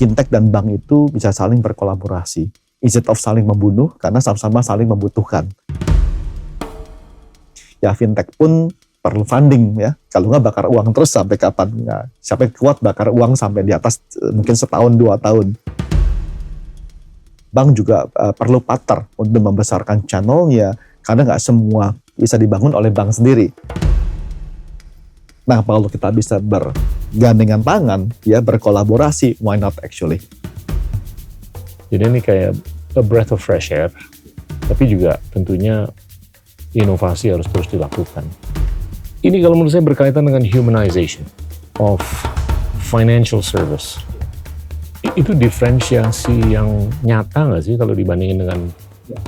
fintech dan bank itu bisa saling berkolaborasi. Instead of saling membunuh, karena sama-sama saling membutuhkan. Ya fintech pun perlu funding ya. Kalau nggak bakar uang terus sampai kapan? Ya, sampai kuat bakar uang sampai di atas mungkin setahun 2 tahun. Bank juga perlu partner untuk membesarkan channelnya, karena nggak semua bisa dibangun oleh bank sendiri. Nah, kalau kita bisa bergandengan tangan, ya berkolaborasi, why not actually? Jadi ini kayak a breath of fresh air, tapi juga tentunya inovasi harus terus dilakukan. Ini kalau menurut saya berkaitan dengan humanization of financial service. Itu diferensiasi yang nyata nggak sih kalau dibandingin dengan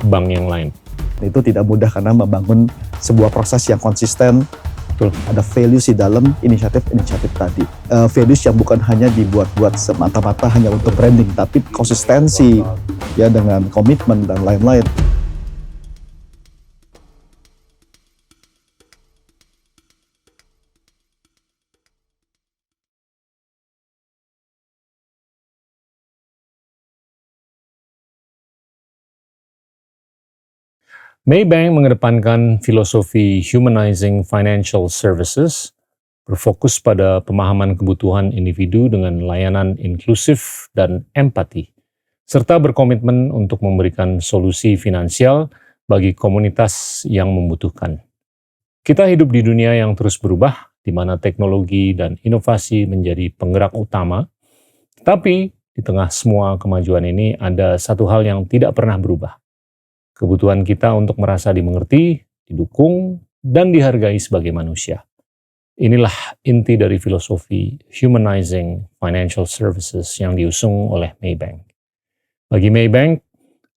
bank yang lain? Itu tidak mudah karena membangun sebuah proses yang konsisten. Betul. Ada values di dalam inisiatif tadi. Values yang bukan hanya dibuat-buat semata-mata hanya untuk branding, tapi konsistensi ya dengan komitmen dan lain-lain. Maybank mengedepankan filosofi humanizing financial services, berfokus pada pemahaman kebutuhan individu dengan layanan inklusif dan empati, serta berkomitmen untuk memberikan solusi finansial bagi komunitas yang membutuhkan. Kita hidup di dunia yang terus berubah, di mana teknologi dan inovasi menjadi penggerak utama, tapi di tengah semua kemajuan ini ada satu hal yang tidak pernah berubah. Kebutuhan kita untuk merasa dimengerti, didukung, dan dihargai sebagai manusia. Inilah inti dari filosofi humanizing financial services yang diusung oleh Maybank. Bagi Maybank,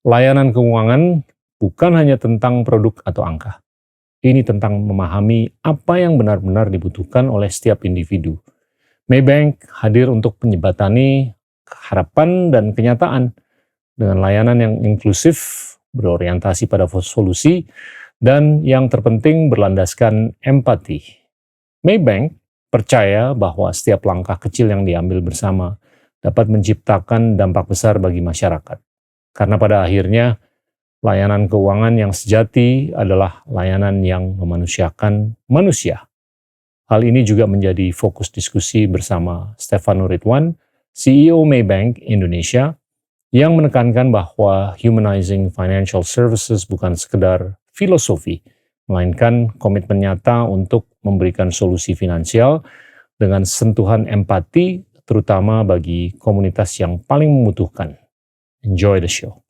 layanan keuangan bukan hanya tentang produk atau angka. Ini tentang memahami apa yang benar-benar dibutuhkan oleh setiap individu. Maybank hadir untuk menjembatani harapan dan kenyataan dengan layanan yang inklusif, berorientasi pada solusi, dan yang terpenting berlandaskan empati. Maybank percaya bahwa setiap langkah kecil yang diambil bersama dapat menciptakan dampak besar bagi masyarakat. Karena pada akhirnya, layanan keuangan yang sejati adalah layanan yang memanusiakan manusia. Hal ini juga menjadi fokus diskusi bersama Stefano Ridwan, CEO Maybank Indonesia, yang menekankan bahwa humanizing financial services bukan sekedar filosofi, melainkan komitmen nyata untuk memberikan solusi finansial dengan sentuhan empati, terutama bagi komunitas yang paling membutuhkan. Enjoy the show.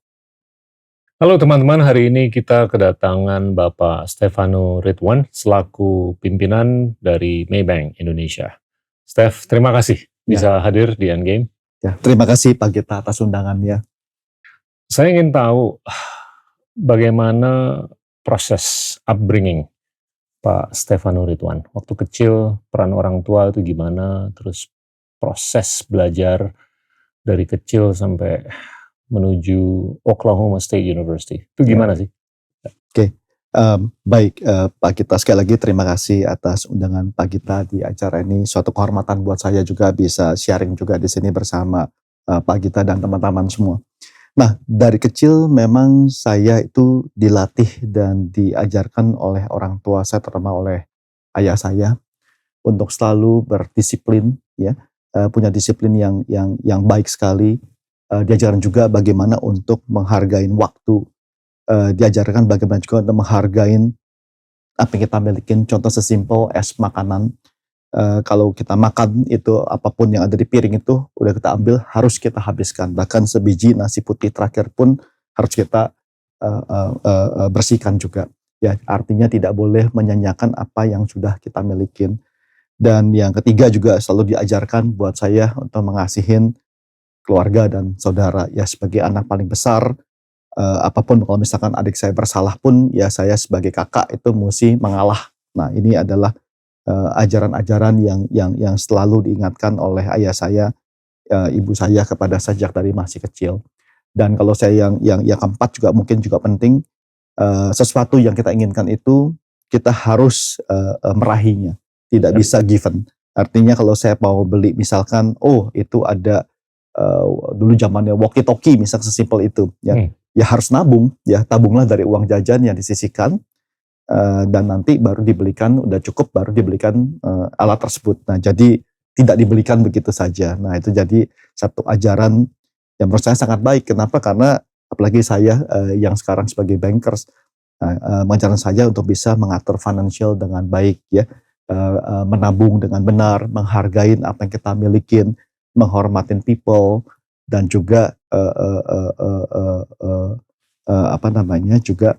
Halo teman-teman, hari ini kita kedatangan Bapak Stefano Ridwan selaku pimpinan dari Maybank Indonesia. Steph, terima kasih bisa hadir di Endgame. Ya, terima kasih Pak Gita atas undangannya. Saya ingin tahu bagaimana proses upbringing Pak Stefano Ridwan. Waktu kecil peran orang tua itu gimana, terus proses belajar dari kecil sampai menuju Oklahoma State University. Itu gimana sih? Oke. Baik, Pak Gita, sekali lagi terima kasih atas undangan Pak Gita di acara ini. Suatu kehormatan buat saya juga bisa sharing juga di sini bersama Pak Gita dan teman-teman semua. Nah, dari kecil memang saya itu dilatih dan diajarkan oleh orang tua saya, terutama oleh ayah saya, untuk selalu berdisiplin, ya, punya disiplin yang baik sekali. Diajarkan juga bagaimana untuk menghargai waktu. Diajarkan bagaimana juga untuk menghargai apa yang kita miliki. Contoh sesimpel es makanan. Kalau kita makan itu apapun yang ada di piring itu udah kita ambil harus kita habiskan. Bahkan sebiji nasi putih terakhir pun harus kita bersihkan juga. Ya, artinya tidak boleh menyanyiakan apa yang sudah kita miliki. Dan yang ketiga juga selalu diajarkan buat saya untuk mengasihin keluarga dan saudara. Ya, sebagai anak paling besar, apapun kalau misalkan adik saya bersalah pun ya saya sebagai kakak itu mesti mengalah. Nah, ini adalah ajaran-ajaran yang selalu diingatkan oleh ayah saya, ibu saya kepada sejak dari masih kecil. Dan kalau saya yang keempat juga mungkin juga penting, sesuatu yang kita inginkan itu kita harus meraihnya, tidak bisa given. Artinya kalau saya mau beli misalkan, oh itu ada dulu zamannya walkie talkie misalnya sesimpel itu ya. Ya harus nabung, ya tabunglah dari uang jajan yang disisihkan, dan nanti baru dibelikan, udah cukup baru dibelikan alat tersebut. Nah jadi tidak dibelikan begitu saja. Nah itu jadi satu ajaran yang menurut saya sangat baik. Kenapa? Karena apalagi saya yang sekarang sebagai bankers, mengajarkan saya untuk bisa mengatur financial dengan baik ya, menabung dengan benar, menghargai apa yang kita milikin, menghormatin people, dan juga juga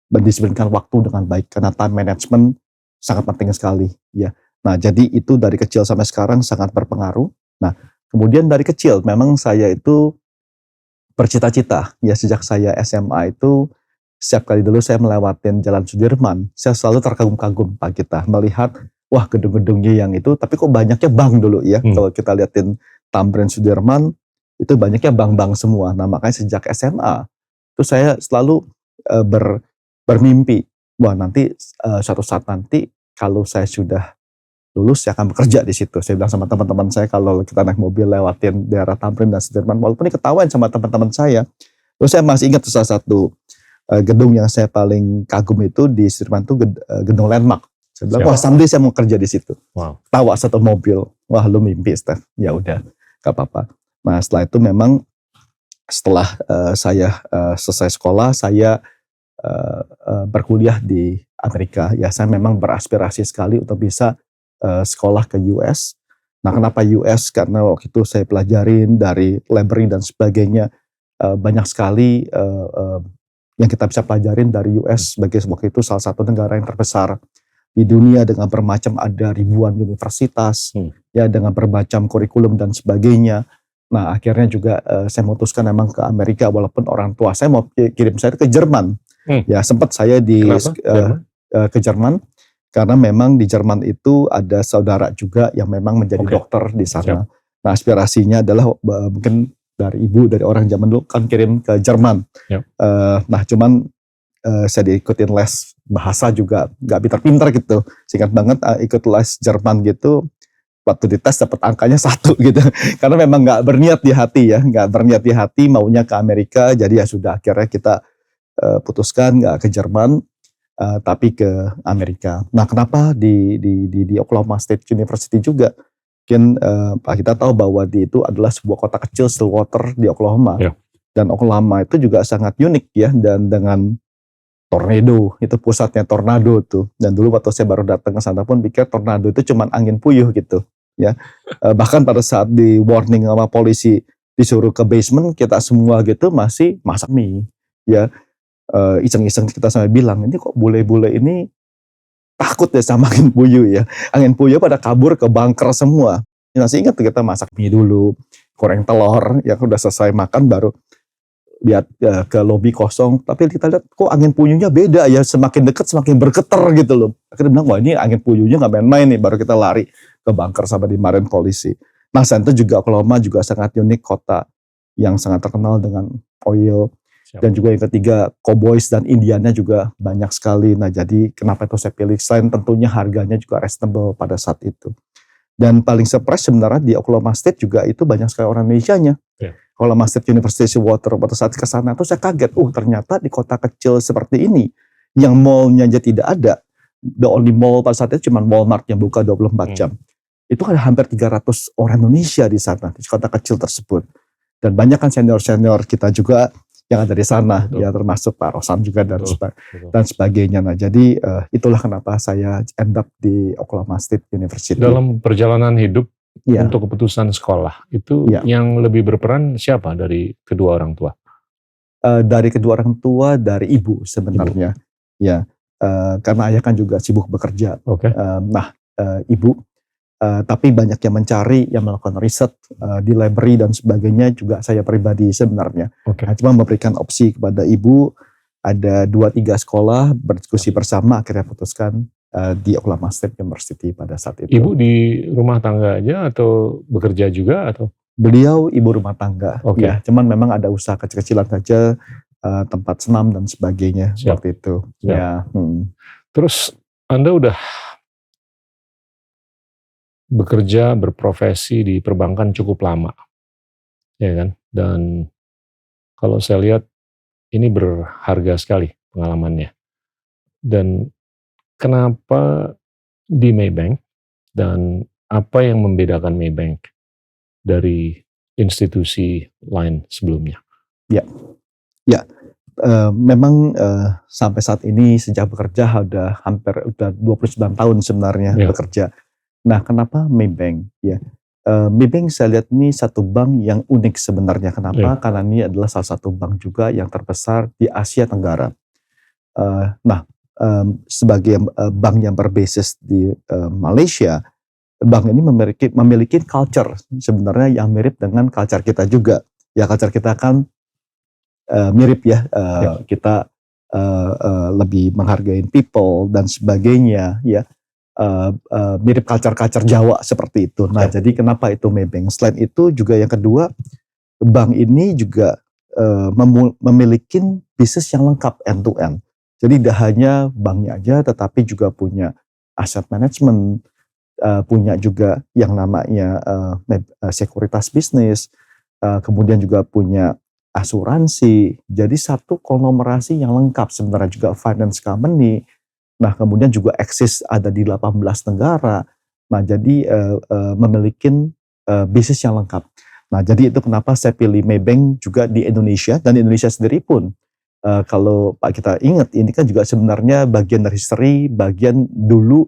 mendisiplinkan waktu dengan baik karena time management sangat penting sekali ya. Nah jadi itu dari kecil sampai sekarang sangat berpengaruh. Nah kemudian dari kecil memang saya itu bercita-cita ya, sejak saya SMA itu setiap kali dulu saya melewatin Jalan Sudirman, saya selalu terkagum-kagum Pak Gita melihat wah gedung-gedungnya yang itu, tapi kok banyaknya bank dulu ya. Kalau kita liatin Tamrin Sudirman itu banyaknya bank-bank semua. Nah makanya sejak SMA itu saya selalu bermimpi, wah nanti suatu saat nanti kalau saya sudah lulus saya akan bekerja di situ. Saya bilang sama teman-teman saya kalau kita naik mobil lewatin daerah Tamrin dan Sudirman, walaupun ini ketahuan sama teman-teman saya. Terus saya masih ingat salah satu gedung yang saya paling kagum itu di Sudirman itu gedung Landmark. Saya bilang, wah someday saya mau kerja di situ. Wow. Tawa satu mobil, wah lu mimpi Steph. Ya udah, gak apa-apa. Nah setelah itu memang setelah saya selesai sekolah, saya berkuliah di Amerika. Ya saya memang beraspirasi sekali untuk bisa sekolah ke US. Nah kenapa US? Karena waktu itu saya pelajarin dari library dan sebagainya, banyak sekali yang kita bisa pelajarin dari US sebagai waktu itu salah satu negara yang terbesar di dunia dengan bermacam ada ribuan universitas, ya dengan bermacam kurikulum dan sebagainya. Nah akhirnya juga saya memutuskan memang ke Amerika, walaupun orang tua saya mau kirim saya ke Jerman. Ya sempat saya ke Jerman karena memang di Jerman itu ada saudara juga yang memang menjadi dokter di sana. Nah aspirasinya adalah mungkin dari ibu, dari orang zaman dulu kan kirim ke Jerman. Nah cuman saya diikutin les bahasa juga gak pintar-pintar gitu. Singkat banget ikut les Jerman gitu, waktu dites dapat angkanya 1 gitu. Karena memang gak berniat di hati ya, gak berniat di hati maunya ke Amerika. Jadi ya sudah akhirnya kita putuskan gak ke Jerman, tapi ke Amerika. Nah kenapa di Oklahoma State University juga? Mungkin Pak kita tahu bahwa itu adalah sebuah kota kecil Stillwater di Oklahoma. Dan Oklahoma itu juga sangat unik ya, dan dengan tornado, itu pusatnya tornado tuh. Dan dulu waktu saya baru datang ke sana pun pikir tornado itu cuma angin puyuh gitu ya. Bahkan pada saat di warning sama polisi disuruh ke basement, kita semua gitu masih masak mie ya. Iseng-iseng kita sampai bilang, ini kok bule-bule ini takut ya sama angin puyuh ya. Angin puyuh pada kabur ke bunker semua. Masih ingat kita masak mie dulu, goreng telur, ya udah selesai makan baru lihat ke lobi kosong, tapi kita lihat kok angin puyuhnya beda ya, semakin dekat semakin bergetar gitu loh. Akhirnya bilang, wah ini angin puyuhnya gak main-main nih, baru kita lari ke bunker sampai dimarahin polisi. Nah itu juga Oklahoma juga sangat unik, kota yang sangat terkenal dengan oil. Dan juga yang ketiga, cowboys dan Indiannya juga banyak sekali. Nah jadi kenapa itu saya pilih, selain tentunya harganya juga reasonable pada saat itu. Dan paling surprise sebenarnya di Oklahoma State juga itu banyak sekali orang Indonesianya. Oklahoma State University Water, pada saat ke sana tuh saya kaget, ternyata di kota kecil seperti ini, yang mallnya aja tidak ada. The only mall pada saat itu cuma Walmart yang buka 24 jam. Itu ada hampir 300 orang Indonesia di sana, di kota kecil tersebut. Dan banyak kan senior-senior kita juga yang ada di sana, ya termasuk Pak Rosan juga dan sebagainya. Nah jadi itulah kenapa saya end up di Oklahoma State University. Dalam perjalanan hidup untuk keputusan sekolah itu yang lebih berperan siapa dari kedua orang tua? Dari kedua orang tua, dari ibu sebenarnya. Ya, karena ayah kan juga sibuk bekerja. Ibu. Tapi banyak yang mencari, yang melakukan riset di library dan sebagainya, juga saya pribadi sebenarnya. Nah, cuma memberikan opsi kepada ibu, ada 2-3 sekolah, berdiskusi bersama, akhirnya putuskan di Oklahoma State University pada saat itu. Ibu di rumah tangga aja atau bekerja juga atau? Beliau ibu rumah tangga, ya. Cuman memang ada usaha kecil-kecilan saja, tempat senam dan sebagainya waktu itu. Ya. Terus Anda udah bekerja, berprofesi di perbankan cukup lama. ya kan? Dan kalau saya lihat ini berharga sekali pengalamannya. Dan kenapa di Maybank dan apa yang membedakan Maybank dari institusi lain sebelumnya? Ya, ya. Memang sampai saat ini sejak bekerja udah 29 tahun sebenarnya Ya. bekerja. Nah, kenapa Maybank? Ya, Maybank saya lihat ini satu bank yang unik sebenarnya. Kenapa? Ya. Karena ini adalah salah satu bank juga yang terbesar di Asia Tenggara. Sebagai bank yang berbasis di Malaysia, bank ini memiliki culture sebenarnya yang mirip dengan culture kita juga. Ya, culture kita kan mirip ya, kita lebih menghargai people dan sebagainya ya, mirip culture Jawa seperti itu. Nah, jadi kenapa itu Maybank? Selain itu juga yang kedua, bank ini juga memiliki bisnis yang lengkap end to end. Jadi tidak hanya banknya aja, tetapi juga punya asset management, punya juga yang namanya sekuritas bisnis, kemudian juga punya asuransi. Jadi satu konglomerasi yang lengkap sebenarnya, juga finance company. Nah, kemudian juga eksis ada di 18 negara. Nah, jadi memiliki bisnis yang lengkap. Nah, jadi itu kenapa saya pilih Maybank juga di Indonesia, dan di Indonesia sendiri pun kalau Pak kita ingat, ini kan juga sebenarnya bagian dari history, bagian dulu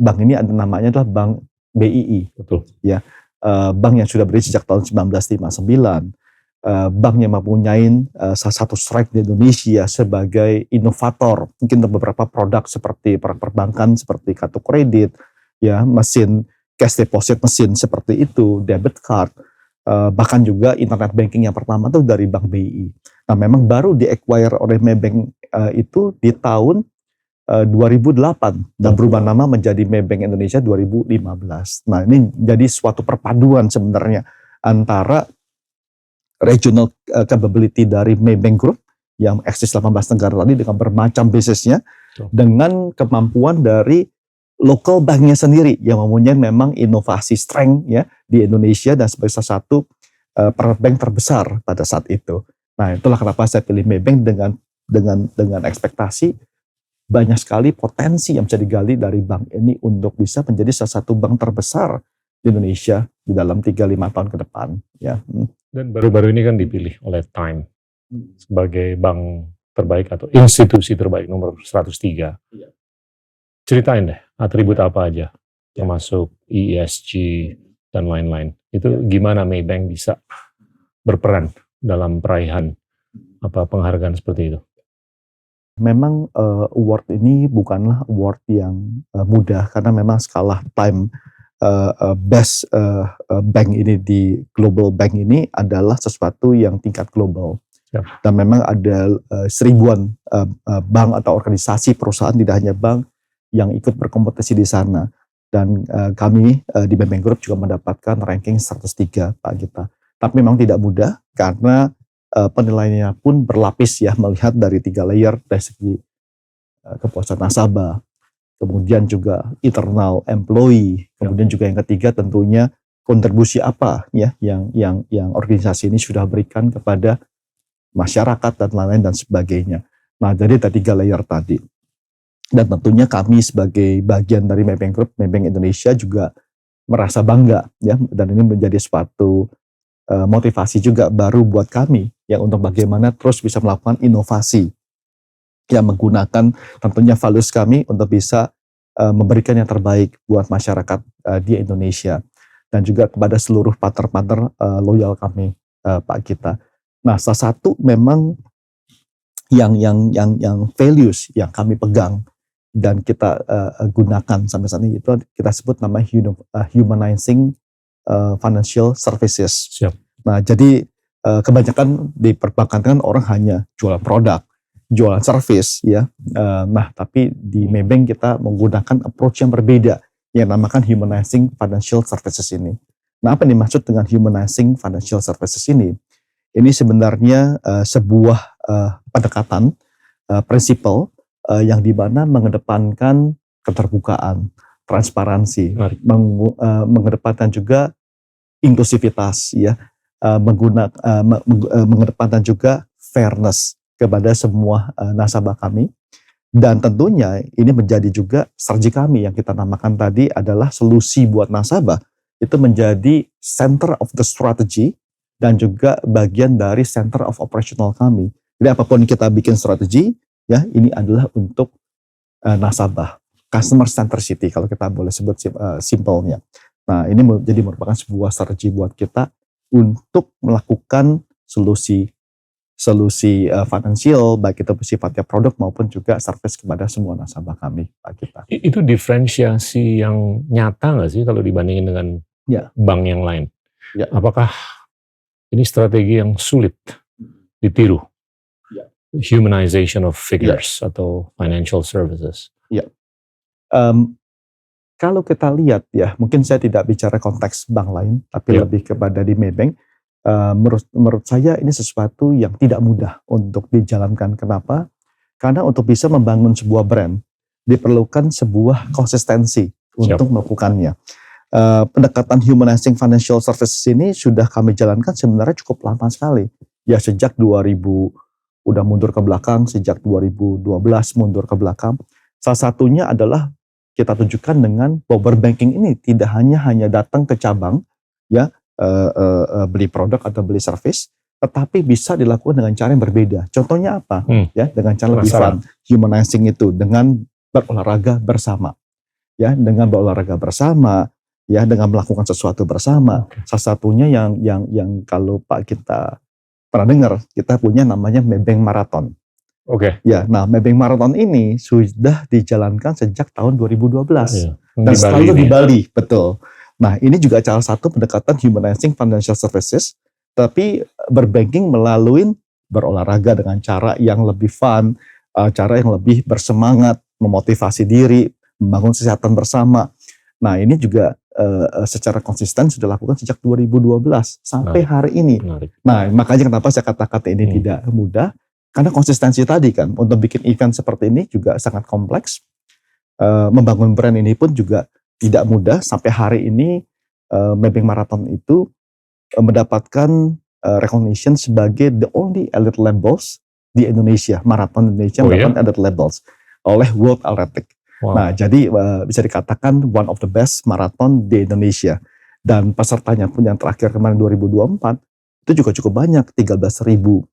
bank ini ada namanya adalah Bank BII. Betul. Ya, bank yang sudah berdiri sejak tahun 1959. Bank yang mempunyai salah satu strike di Indonesia sebagai inovator, mungkin beberapa produk seperti perbankan seperti kartu kredit, ya, mesin cash deposit mesin seperti itu, debit card, bahkan juga internet banking yang pertama itu dari Bank BII. Nah, memang baru di-acquire oleh Maybank itu di tahun 2008 dan berubah nama menjadi Maybank Indonesia 2015. Nah, ini jadi suatu perpaduan sebenarnya antara regional capability dari Maybank Group yang eksis 18 negara tadi dengan bermacam bisnisnya, dengan kemampuan dari local banknya sendiri yang mempunyai memang inovasi strength ya di Indonesia dan sebagai salah satu bank terbesar pada saat itu. Nah, itulah kenapa saya pilih Maybank dengan ekspektasi banyak sekali potensi yang bisa digali dari bank ini untuk bisa menjadi salah satu bank terbesar di Indonesia di dalam 3-5 tahun ke depan ya. Dan baru-baru ini kan dipilih oleh Time sebagai bank terbaik atau institusi terbaik nomor 103. Iya. Ceritain deh atribut apa aja, termasuk ESG dan lain-lain. Itu gimana Maybank bisa berperan dalam peraihan penghargaan seperti itu? Memang award ini bukanlah award yang mudah, karena memang skala Time best bank ini di global bank ini adalah sesuatu yang tingkat global. Dan memang ada seribuan bank atau organisasi perusahaan, tidak hanya bank, yang ikut berkompetisi di sana. Dan kami di Maybank Group juga mendapatkan ranking 103 Pak Gita. Tapi memang tidak mudah karena penilaiannya pun berlapis ya, melihat dari 3 layer dari segi kepuasan nasabah, kemudian juga internal employee, kemudian juga yang ketiga tentunya kontribusi apa ya yang organisasi ini sudah berikan kepada masyarakat dan lain-lain dan sebagainya. Nah, jadi ada 3 layer tadi. Dan tentunya kami sebagai bagian dari Maybank Group, Maybank Indonesia juga merasa bangga ya, dan ini menjadi suatu motivasi juga baru buat kami ya, untuk bagaimana terus bisa melakukan inovasi yang menggunakan tentunya values kami untuk bisa memberikan yang terbaik buat masyarakat di Indonesia dan juga kepada seluruh partner-partner loyal kami Pak Gita. Nah, salah satu memang yang values yang kami pegang dan kita gunakan sampai saat ini itu kita sebut nama humanizing financial services. Siap. Nah, jadi kebanyakan di perbankan kan orang hanya jual produk, jualan service ya. Nah, tapi di Maybank kita menggunakan approach yang berbeda yang namakan humanizing financial services ini. Nah, apa yang dimaksud dengan humanizing financial services ini? Ini sebenarnya sebuah pendekatan prinsipal yang dimana mengedepankan keterbukaan, transparansi, mengedepankan juga inklusivitas ya, mengedepankan juga fairness kepada semua nasabah kami. Dan tentunya ini menjadi juga strategi kami yang kita namakan tadi adalah solusi buat nasabah. Itu menjadi center of the strategy dan juga bagian dari center of operational kami. Jadi apapun kita bikin strategi, ya ini adalah untuk nasabah. Customer centricity kalau kita boleh sebut simpelnya. Nah ini jadi merupakan sebuah strategi buat kita untuk melakukan solusi finansial, baik itu sifatnya produk maupun juga service kepada semua nasabah kami, Pak kita. Itu diferensiasi yang nyata nggak sih kalau dibandingin dengan bank yang lain? Ya. Apakah ini strategi yang sulit ditiru? Ya. Humanization of figures atau financial services. Ya. Kalau kita lihat ya, mungkin saya tidak bicara konteks bank lain, tapi lebih kepada di Maybank. Menurut saya ini sesuatu yang tidak mudah untuk dijalankan. Kenapa? Karena untuk bisa membangun sebuah brand diperlukan sebuah konsistensi untuk melakukannya. Pendekatan humanizing financial services ini sudah kami jalankan sebenarnya cukup lama sekali. Ya sejak 2000 udah mundur ke belakang, sejak 2012 mundur ke belakang. Salah satunya adalah kita tunjukkan dengan bahwa banking ini tidak hanya datang ke cabang, ya. Beli produk atau beli service, tetapi bisa dilakukan dengan cara yang berbeda. Contohnya apa? Ya, dengan cara lebih fun, humanizing itu dengan berolahraga bersama, ya, dengan berolahraga bersama, ya, dengan melakukan sesuatu bersama. Salah satunya yang kalau Pak kita pernah dengar, kita punya namanya Maybank Marathon. Ya, nah Maybank Marathon ini sudah dijalankan sejak tahun 2012 dan selalu di Bali, betul. Nah, ini juga salah satu pendekatan humanizing financial services, tapi berbanking melalui berolahraga dengan cara yang lebih fun, cara yang lebih bersemangat, memotivasi diri, membangun kesehatan bersama. Nah, ini juga secara konsisten sudah dilakukan sejak 2012 sampai hari ini. Nah, makanya kenapa saya katakan ini tidak mudah, karena konsistensi tadi kan, untuk bikin event seperti ini juga sangat kompleks. Membangun brand ini pun juga tidak mudah. Sampai hari ini Maybank Marathon itu mendapatkan recognition sebagai the only elite labels di Indonesia. Marathon Indonesia mendapatkan elite labels oleh World Athletics. Nah, jadi bisa dikatakan one of the best marathon di Indonesia. Dan pesertanya pun yang terakhir kemarin 2024 itu juga cukup banyak, 13.000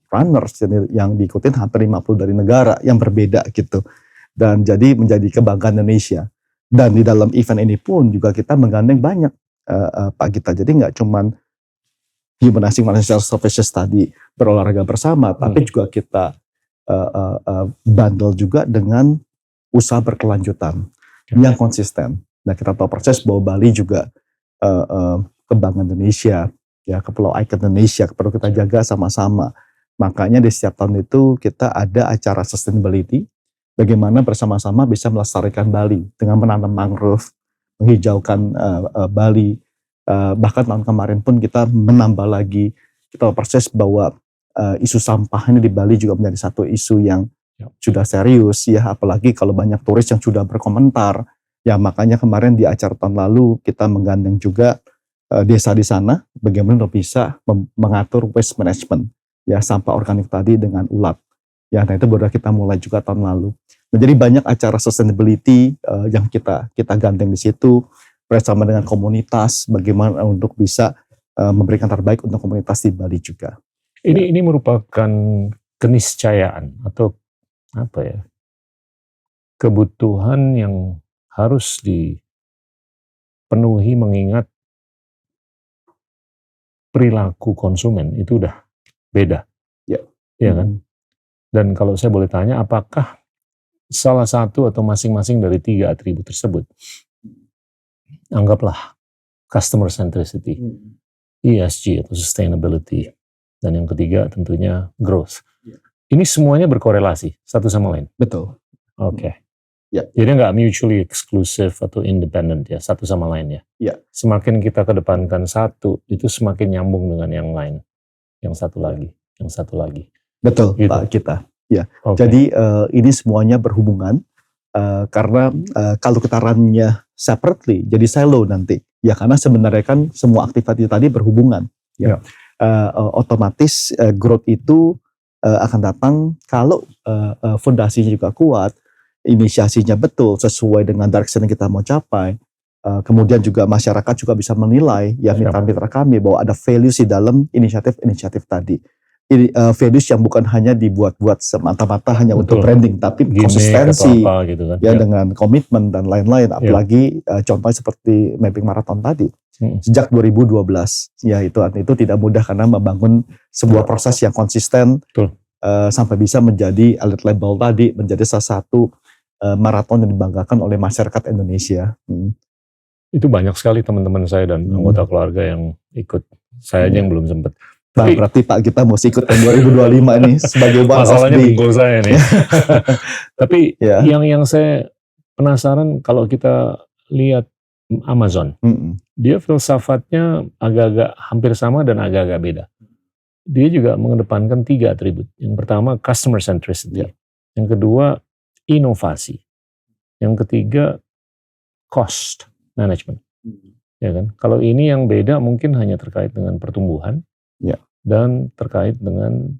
runners yang diikutin hampir 50 dari negara yang berbeda gitu. Dan jadi menjadi kebanggaan Indonesia. Dan di dalam event ini pun juga kita menggandeng banyak Pak Gita. Jadi nggak cuman humanizing financial services tadi berolahraga bersama, tapi juga kita bundle juga dengan usaha berkelanjutan yang konsisten. Nah, kita tahu persis bahwa Bali juga kebanggaan Indonesia, ya, Kepulauan Ikon Indonesia perlu kita jaga sama-sama. Makanya di setiap tahun itu kita ada acara sustainability. Bagaimana bersama-sama bisa melestarikan Bali dengan menanam mangrove, menghijaukan Bali. Bahkan tahun kemarin pun kita menambah lagi, kita persis bahwa isu sampah ini di Bali juga menjadi satu isu yang sudah serius, ya, apalagi kalau banyak turis yang sudah berkomentar. Ya, makanya kemarin di acara tahun lalu kita menggandeng juga desa di sana, bagaimana bisa mengatur waste management, ya, sampah organik tadi dengan ulat. Ya, nah itu baru kita mulai juga tahun lalu. Nah, jadi banyak acara sustainability yang kita gandeng di situ bersama dengan komunitas, bagaimana untuk bisa memberikan terbaik untuk komunitas di Bali juga. Ini merupakan keniscayaan atau apa ya? Kebutuhan yang harus dipenuhi mengingat perilaku konsumen itu udah beda. Ya kan? Dan kalau saya boleh tanya, apakah salah satu atau masing-masing dari 3 atribut tersebut, anggaplah customer centricity, ESG atau sustainability, dan yang ketiga tentunya growth. Ini semuanya berkorelasi satu sama lain? Betul. Oke. Jadi nggak mutually exclusive atau independent ya, satu sama lain ya? Semakin kita kedepankan satu, itu semakin nyambung dengan yang lain. Yang satu lagi. Betul, gitu. Pak kita. Ya, jadi ini semuanya berhubungan karena kalau kita run-nya separately, jadi silo nanti. Ya, karena sebenarnya kan semua aktivitas tadi berhubungan. Ya. Otomatis growth itu akan datang kalau fondasinya juga kuat, inisiasinya betul sesuai dengan direction yang kita mau capai. Kemudian juga masyarakat juga bisa menilai ya mitra-mitra kami bahwa ada values di dalam inisiatif tadi. Ini values yang bukan hanya dibuat-buat semata-mata hanya untuk branding, tapi konsistensi gitu kan. ya dengan komitmen dan lain-lain. Apalagi contohnya seperti mapping marathon tadi. Sejak 2012 ya itu tidak mudah karena membangun sebuah proses yang konsisten sampai bisa menjadi elite label tadi, menjadi salah satu maraton yang dibanggakan oleh masyarakat Indonesia. Itu banyak sekali teman-teman saya dan anggota keluarga yang ikut. Saya aja yang belum sempat. Nah, berarti Pak kita mesti ikut tahun 2025 ini sebagai masalahnya dengkul saya nih. Tapi yang saya penasaran kalau kita lihat Amazon, dia filsafatnya agak-agak hampir sama dan agak-agak beda. Dia juga mengedepankan 3 atribut. Yang pertama customer centricity, yang kedua inovasi, yang ketiga cost management. Ya kan? Kalau ini yang beda mungkin hanya terkait dengan pertumbuhan dan terkait dengan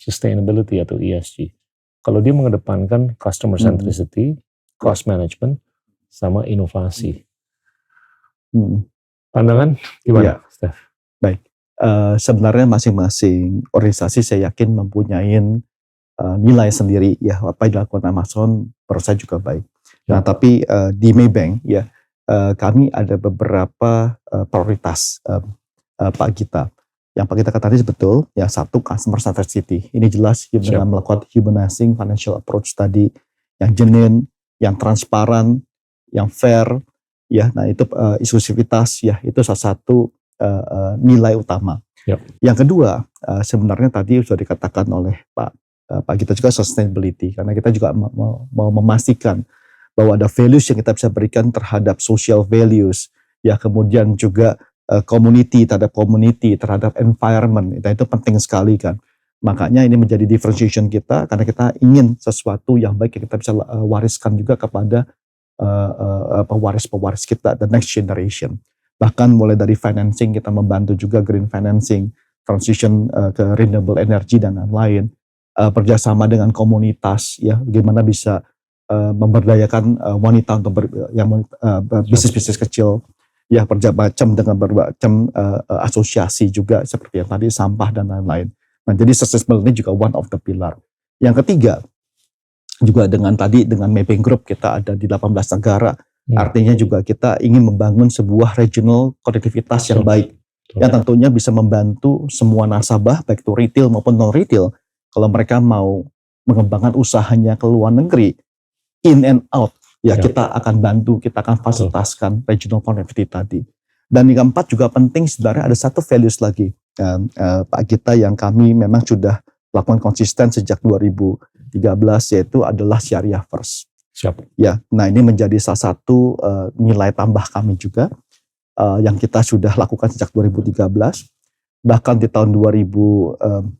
sustainability atau ESG. Kalau dia mengedepankan customer centricity, cost management, sama inovasi. Pandangan gimana, Steph? Baik. Sebenarnya masing-masing organisasi saya yakin mempunyai nilai sendiri ya, apa yang dilakukan Amazon menurut saya juga baik. Nah, tapi di Maybank ya kami ada beberapa prioritas Pak Gita. Yang Pak Gita katakan tadi betul ya, satu customer centricity. Ini jelas dengan melakukan humanizing financial approach tadi yang genuine, yang transparan, yang fair ya. Nah, itu inklusivitas ya, itu salah satu nilai utama. Yang kedua sebenarnya tadi sudah dikatakan oleh Pak Gita juga sustainability, karena kita juga mau memastikan bahwa ada values yang kita bisa berikan terhadap social values ya, kemudian juga community terhadap environment, itu penting sekali kan. Makanya ini menjadi differentiation kita, karena kita ingin sesuatu yang baik yang kita bisa wariskan juga kepada pewaris-pewaris kita, the next generation. Bahkan mulai dari financing, kita membantu juga green financing, transition ke renewable energy dan lain-lain. Kerjasama dengan komunitas ya, bagaimana bisa memberdayakan wanita untuk bisnis-bisnis kecil ya, macam dengan bermacam asosiasi juga seperti yang tadi sampah dan lain-lain. Nah, jadi sustainability juga one of the pillar. Yang ketiga juga dengan Maybank Group kita ada di 18 negara. Artinya juga kita ingin membangun sebuah regional konektivitas yang baik, yang tentunya bisa membantu semua nasabah baik itu retail maupun non retail kalau mereka mau mengembangkan usahanya ke luar negeri, in and out ya, kita akan bantu, kita akan fasilitaskan regional connectivity tadi. Dan yang keempat juga penting sebenarnya ada satu values lagi Pak Gita yang kami memang sudah lakukan konsisten sejak 2013, yaitu adalah Syariah First. Ya, nah ini menjadi salah satu nilai tambah kami juga yang kita sudah lakukan sejak 2013. Bahkan di tahun 2024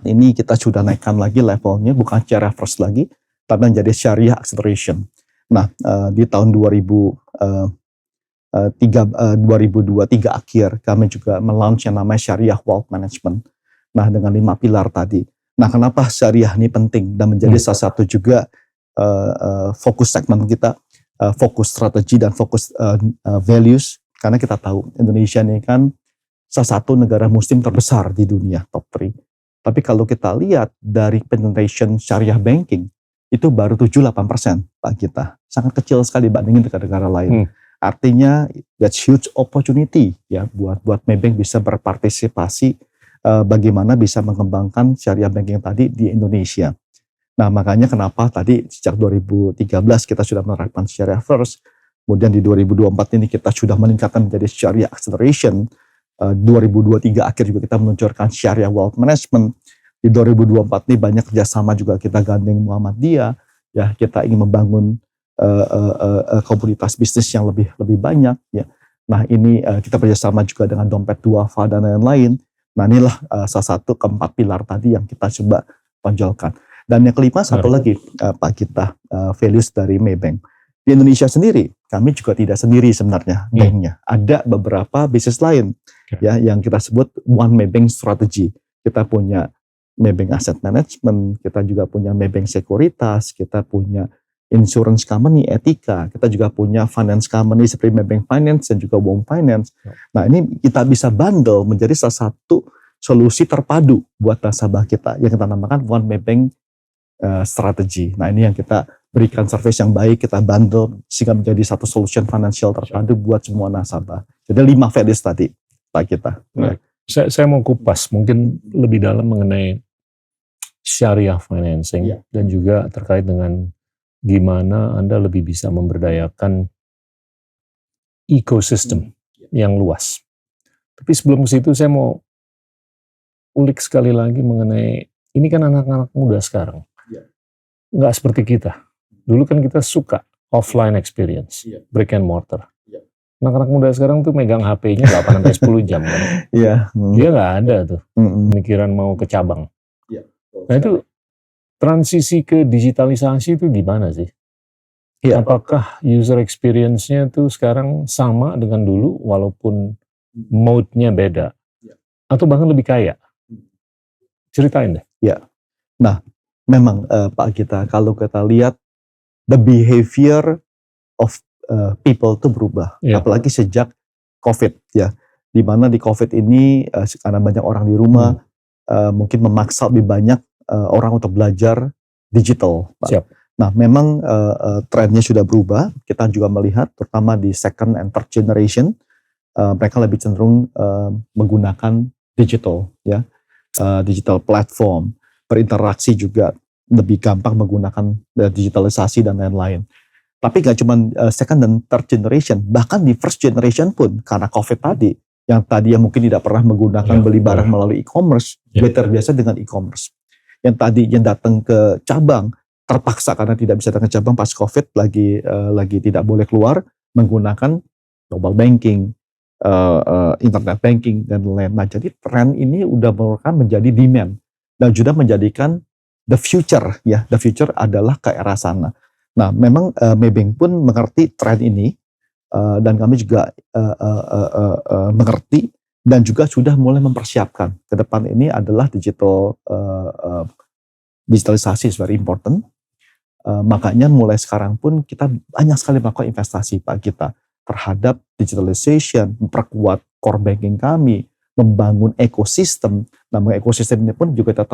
ini kita sudah naikkan lagi levelnya, bukan Syariah First lagi, tapi menjadi Syariah Acceleration. Nah, di tahun 2023 akhir kami juga melaunch yang namanya Syariah Wealth Management. Nah, dengan 5 pilar tadi. Nah, kenapa Syariah ini penting dan menjadi salah satu juga fokus segmen kita, fokus strategi dan fokus values, karena kita tahu Indonesia ini kan salah satu negara muslim terbesar di dunia, top 3. Tapi kalau kita lihat dari penetration syariah banking, itu baru 7-8% Pak Gita. Sangat kecil sekali dibandingin negara-negara lain. Artinya that's huge opportunity ya buat Maybank bisa berpartisipasi bagaimana bisa mengembangkan syariah banking tadi di Indonesia. Nah, makanya kenapa tadi sejak 2013 kita sudah menerapkan Syariah First, kemudian di 2024 ini kita sudah meningkatkan menjadi Syariah Acceleration. 2023 akhir juga kita meluncurkan Syariah Wealth Management. Di 2024 ini banyak kerjasama juga kita gandeng Muhammadiyah, ya kita ingin membangun komunitas bisnis yang lebih banyak. Ya. Nah ini kita kerjasama juga dengan Dompet Duafa dan lain-lain. Nah inilah salah satu keempat pilar tadi yang kita coba tonjolkan. Dan yang kelima satu lagi Pak Gita, values dari Maybank. Di Indonesia sendiri kami juga tidak sendiri sebenarnya banknya. Ada beberapa bisnis lain ya yang kita sebut One Maybank Strategy. Kita punya Maybank Asset Management, kita juga punya Maybank Sekuritas, kita punya Insurance Company Etika, kita juga punya Finance Company seperti Maybank Finance dan juga Wong Finance. Nah ini kita bisa bundle menjadi salah satu solusi terpadu buat nasabah kita yang kita namakan One Maybank Strategy. Nah ini yang kita berikan service yang baik, kita bundle sehingga menjadi satu solution financial terpadu buat semua nasabah. Jadi 5 values tadi Pak kita. Nah, saya mau kupas mungkin lebih dalam mengenai syariah financing dan juga terkait dengan gimana Anda lebih bisa memberdayakan ekosistem yang luas. Tapi sebelum ke situ saya mau ulik sekali lagi mengenai ini kan anak-anak muda sekarang. Nggak seperti kita. Dulu kan kita suka offline experience, brick and mortar. Anak-anak muda sekarang tuh megang HP-nya 8-10 jam kan. Dia nggak ada tuh pemikiran mau ke cabang. Nah itu transisi ke digitalisasi itu gimana sih? Apakah user experience-nya tuh sekarang sama dengan dulu walaupun mode-nya beda? Atau bahkan lebih kaya? Ceritain deh. Ya, nah memang Pak Gita, kalau kita lihat the behavior of people itu berubah, apalagi sejak COVID ya, di mana di COVID ini karena banyak orang di rumah, mungkin memaksa lebih banyak orang untuk belajar digital, Pak. Siap. Nah, memang trennya sudah berubah. Kita juga melihat, terutama di second and third generation, mereka lebih cenderung menggunakan digital, ya, digital platform, berinteraksi juga lebih gampang menggunakan digitalisasi dan lain-lain. Tapi gak cuma second dan third generation, bahkan di first generation pun karena COVID tadi, yang tadi yang mungkin tidak pernah menggunakan beli barang melalui e-commerce, terbiasa dengan e-commerce. Yang tadi yang datang ke cabang terpaksa karena tidak bisa datang ke cabang pas COVID lagi tidak boleh keluar, menggunakan mobile banking, internet banking dan lain-lain. Nah, jadi tren ini udah merupakan menjadi demand dan juga menjadikan the future ya, the future adalah ke arah sana. Nah, memang Maybank pun mengerti tren ini dan kami juga mengerti dan juga sudah mulai mempersiapkan ke depan ini adalah digitalisasi is very important. Makanya mulai sekarang pun kita banyak sekali melakukan investasi Pak kita terhadap digitalization, memperkuat core banking kami, membangun ekosistem. Nah, ekosistem ini pun juga kita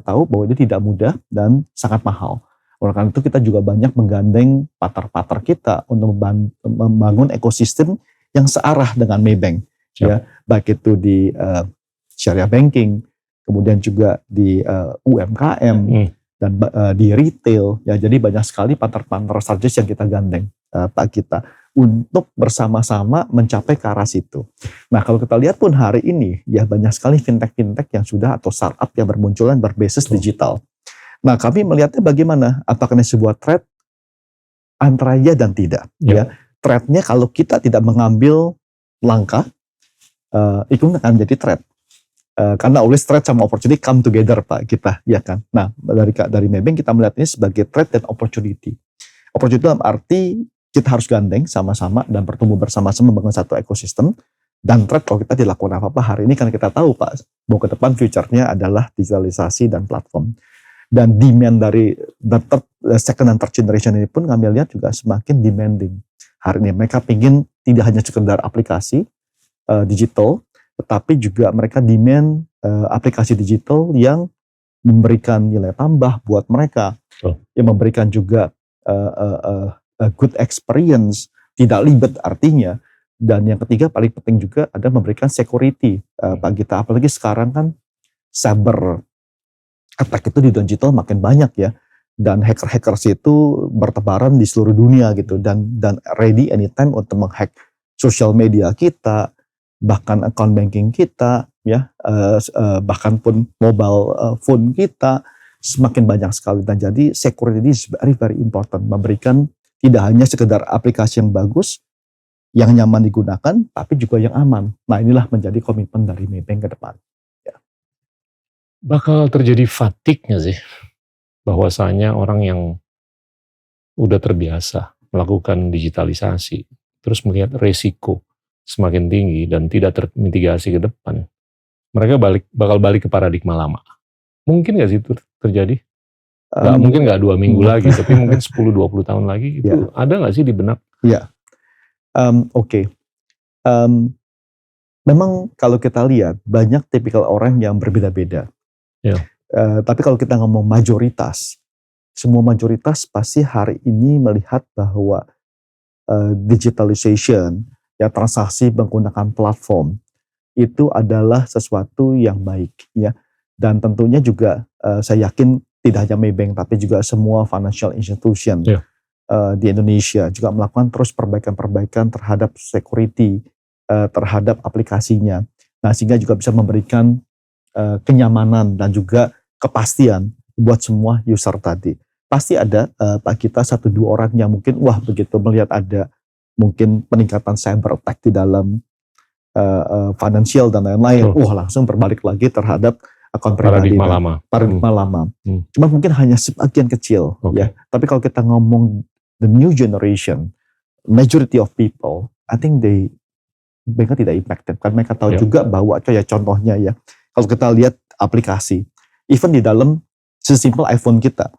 tahu bahwa ini tidak mudah dan sangat mahal. Oleh karena itu kita juga banyak menggandeng partner-partner kita untuk membangun ekosistem yang searah dengan Maybank, ya, baik itu di syariah banking, kemudian juga di UMKM dan di retail, ya. Jadi banyak sekali partner-partner strategis yang kita gandeng Pak kita untuk bersama-sama mencapai ke arah situ. Nah, kalau kita lihat pun hari ini ya banyak sekali fintech yang sudah atau startup yang bermunculan berbasis digital. Nah, kami melihatnya bagaimana? Apakah ini sebuah threat? Antara ya dan tidak. Ya, threatnya kalau kita tidak mengambil langkah, itu akan menjadi threat. Karena always threat sama opportunity come together Pak kita, ya kan. Nah, dari Maybank kita melihat ini sebagai threat dan opportunity. Opportunity dalam arti kita harus gandeng sama-sama dan bertumbuh bersama-sama membangun satu ekosistem. Dan threat kalau kita dilakukan apa-apa hari ini, karena kita tahu Pak, bahwa ke depan future-nya adalah digitalisasi dan platform. Dan demand dari second and third generation ini pun kami lihat juga semakin demanding. Hari ini mereka pingin tidak hanya sekedar aplikasi digital, tetapi juga mereka demand aplikasi digital yang memberikan nilai tambah buat mereka, yang memberikan juga good experience, tidak ribet artinya. Dan yang ketiga paling penting juga ada memberikan security Pak Gita, apalagi sekarang kan cyber attack itu di digital makin banyak ya, dan hackers itu bertebaran di seluruh dunia gitu, dan ready anytime untuk menghack sosial media kita, bahkan account banking kita ya, bahkan pun mobile phone kita, semakin banyak sekali. Dan jadi security is very very important, memberikan tidak hanya sekedar aplikasi yang bagus, yang nyaman digunakan, tapi juga yang aman. Nah, inilah menjadi komitmen dari Maybank ke depan. Bakal terjadi fatigue nggak sih? Bahwasanya orang yang udah terbiasa melakukan digitalisasi, terus melihat resiko semakin tinggi dan tidak termitigasi ke depan, mereka bakal balik ke paradigma lama. Mungkin nggak sih itu terjadi? Mungkin nggak 2 minggu lagi, tapi mungkin 10-20 tahun lagi itu ada nggak sih di benak? Ya, oke. Memang kalau kita lihat banyak tipikal orang yang berbeda-beda. Ya. Tapi kalau kita ngomong mayoritas, semua mayoritas pasti hari ini melihat bahwa digitalization, ya transaksi menggunakan platform itu adalah sesuatu yang baik, ya. Dan tentunya juga saya yakin tidak hanya Maybank tapi juga semua financial institution di Indonesia juga melakukan terus perbaikan-perbaikan terhadap security, terhadap aplikasinya. Nah, sehingga juga bisa memberikan kenyamanan dan juga kepastian buat semua user tadi. Pasti ada Pak kita 1-2 orang yang mungkin begitu melihat ada mungkin peningkatan cyber attack di dalam financial dan lain-lain, langsung berbalik lagi terhadap akun pribadi paradigma lama. Cuma mungkin hanya sebagian kecil, ya. Tapi kalau kita ngomong the new generation, majority of people, I think mereka tidak impacted. Kan mereka tahu juga bahwa kayak contohnya ya, kalau kita lihat aplikasi, even di dalam sesimpel iPhone kita,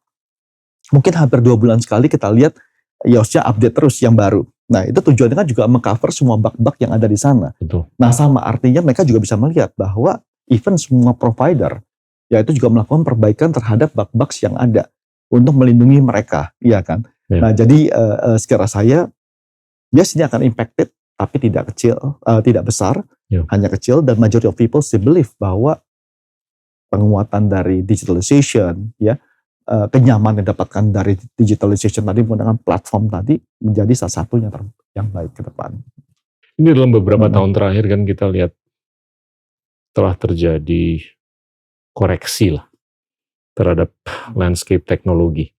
mungkin hampir 2 bulan sekali kita lihat iOS-nya update terus yang baru. Nah, itu tujuannya kan juga mengcover semua bug-bug yang ada di sana. Betul. Nah, sama artinya mereka juga bisa melihat bahwa even semua provider, ya itu juga melakukan perbaikan terhadap bug-bugs yang ada untuk melindungi mereka, iya kan? Ya. Nah, jadi sekira saya, yes ini akan impacted, tapi tidak kecil, tidak besar, hanya kecil, dan majority of people still believe bahwa penguatan dari digitalization, ya, kenyamanan yang didapatkan dari digitalization tadi menggunakan platform tadi menjadi salah satunya yang baik ke depan. Ini dalam beberapa tahun terakhir kan kita lihat telah terjadi koreksi lah terhadap landscape teknologi,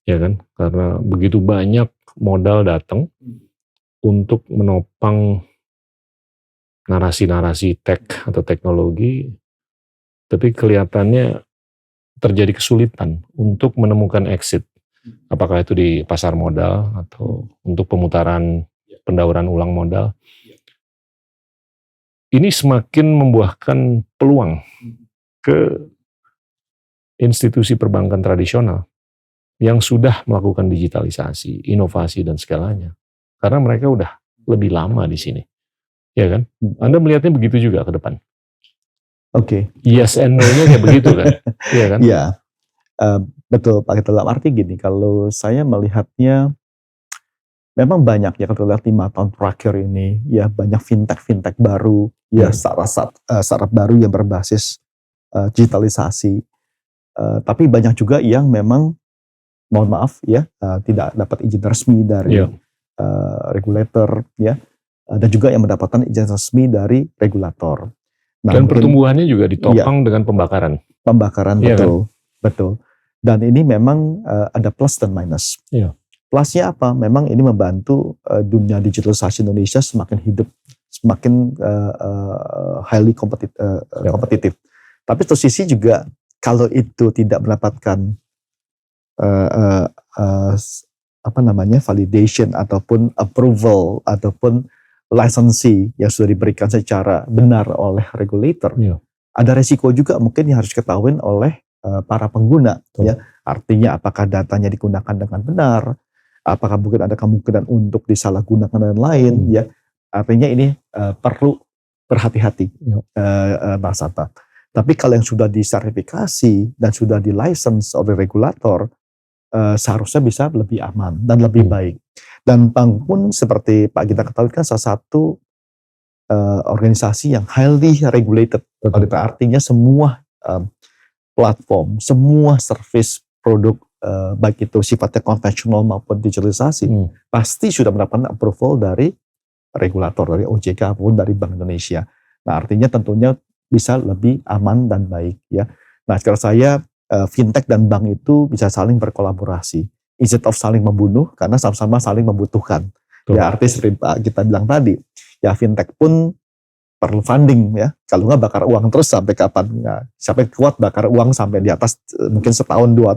ya kan? Karena begitu banyak modal datang untuk menopang narasi-narasi tech atau teknologi, tapi kelihatannya terjadi kesulitan untuk menemukan exit. Apakah itu di pasar modal atau untuk pemutaran pendauran ulang modal. Ini semakin membuahkan peluang ke institusi perbankan tradisional yang sudah melakukan digitalisasi, inovasi, dan segalanya. Karena mereka udah lebih lama di sini. Ya kan? Anda melihatnya begitu juga ke depan? Oke. Yes and no-nya kayak begitu kan? Iya kan? Iya. Betul Pak, dalam arti gini, kalau saya melihatnya memang banyak ya, kalau lihat 5 tahun terakhir ini ya banyak fintech baru, ya startup baru yang berbasis digitalisasi. Tapi banyak juga yang memang mohon maaf ya tidak dapat izin resmi dari regulator ya, dan juga yang mendapatkan izin resmi dari regulator. Nah, dan pertumbuhannya juga ditopang dengan pembakaran. Betul, kan? Betul. Dan ini memang ada plus dan minus. Plusnya apa? Memang ini membantu dunia digitalisasi Indonesia semakin hidup, semakin highly kompetitif. Tapi satu sisi juga kalau itu tidak mendapatkan validation ataupun approval ataupun lisensi yang sudah diberikan secara benar oleh regulator, ada resiko juga mungkin yang harus diketahui oleh para pengguna. Ya. Artinya apakah datanya digunakan dengan benar, apakah mungkin ada kemungkinan untuk disalahgunakan dan lain. Ya. Artinya ini perlu berhati-hati nasabah. Tapi kalau yang sudah disertifikasi dan sudah di-license oleh regulator, seharusnya bisa lebih aman dan lebih baik. Dan bank pun seperti Pak Gita ketahui kan salah satu organisasi yang highly regulated. Artinya semua platform, semua service produk baik itu sifatnya konvensional maupun digitalisasi pasti sudah mendapatkan approval dari regulator, dari OJK maupun dari Bank Indonesia. Nah, artinya tentunya bisa lebih aman dan baik ya. Nah, sekarang saya fintech dan bank itu bisa saling berkolaborasi, instead of saling membunuh karena sama-sama saling membutuhkan. Ya, artinya seperti kita bilang tadi, ya fintech pun perlu funding ya. Kalau nggak bakar uang terus sampai kapan? Ya, sampai kuat bakar uang sampai di atas mungkin 1-2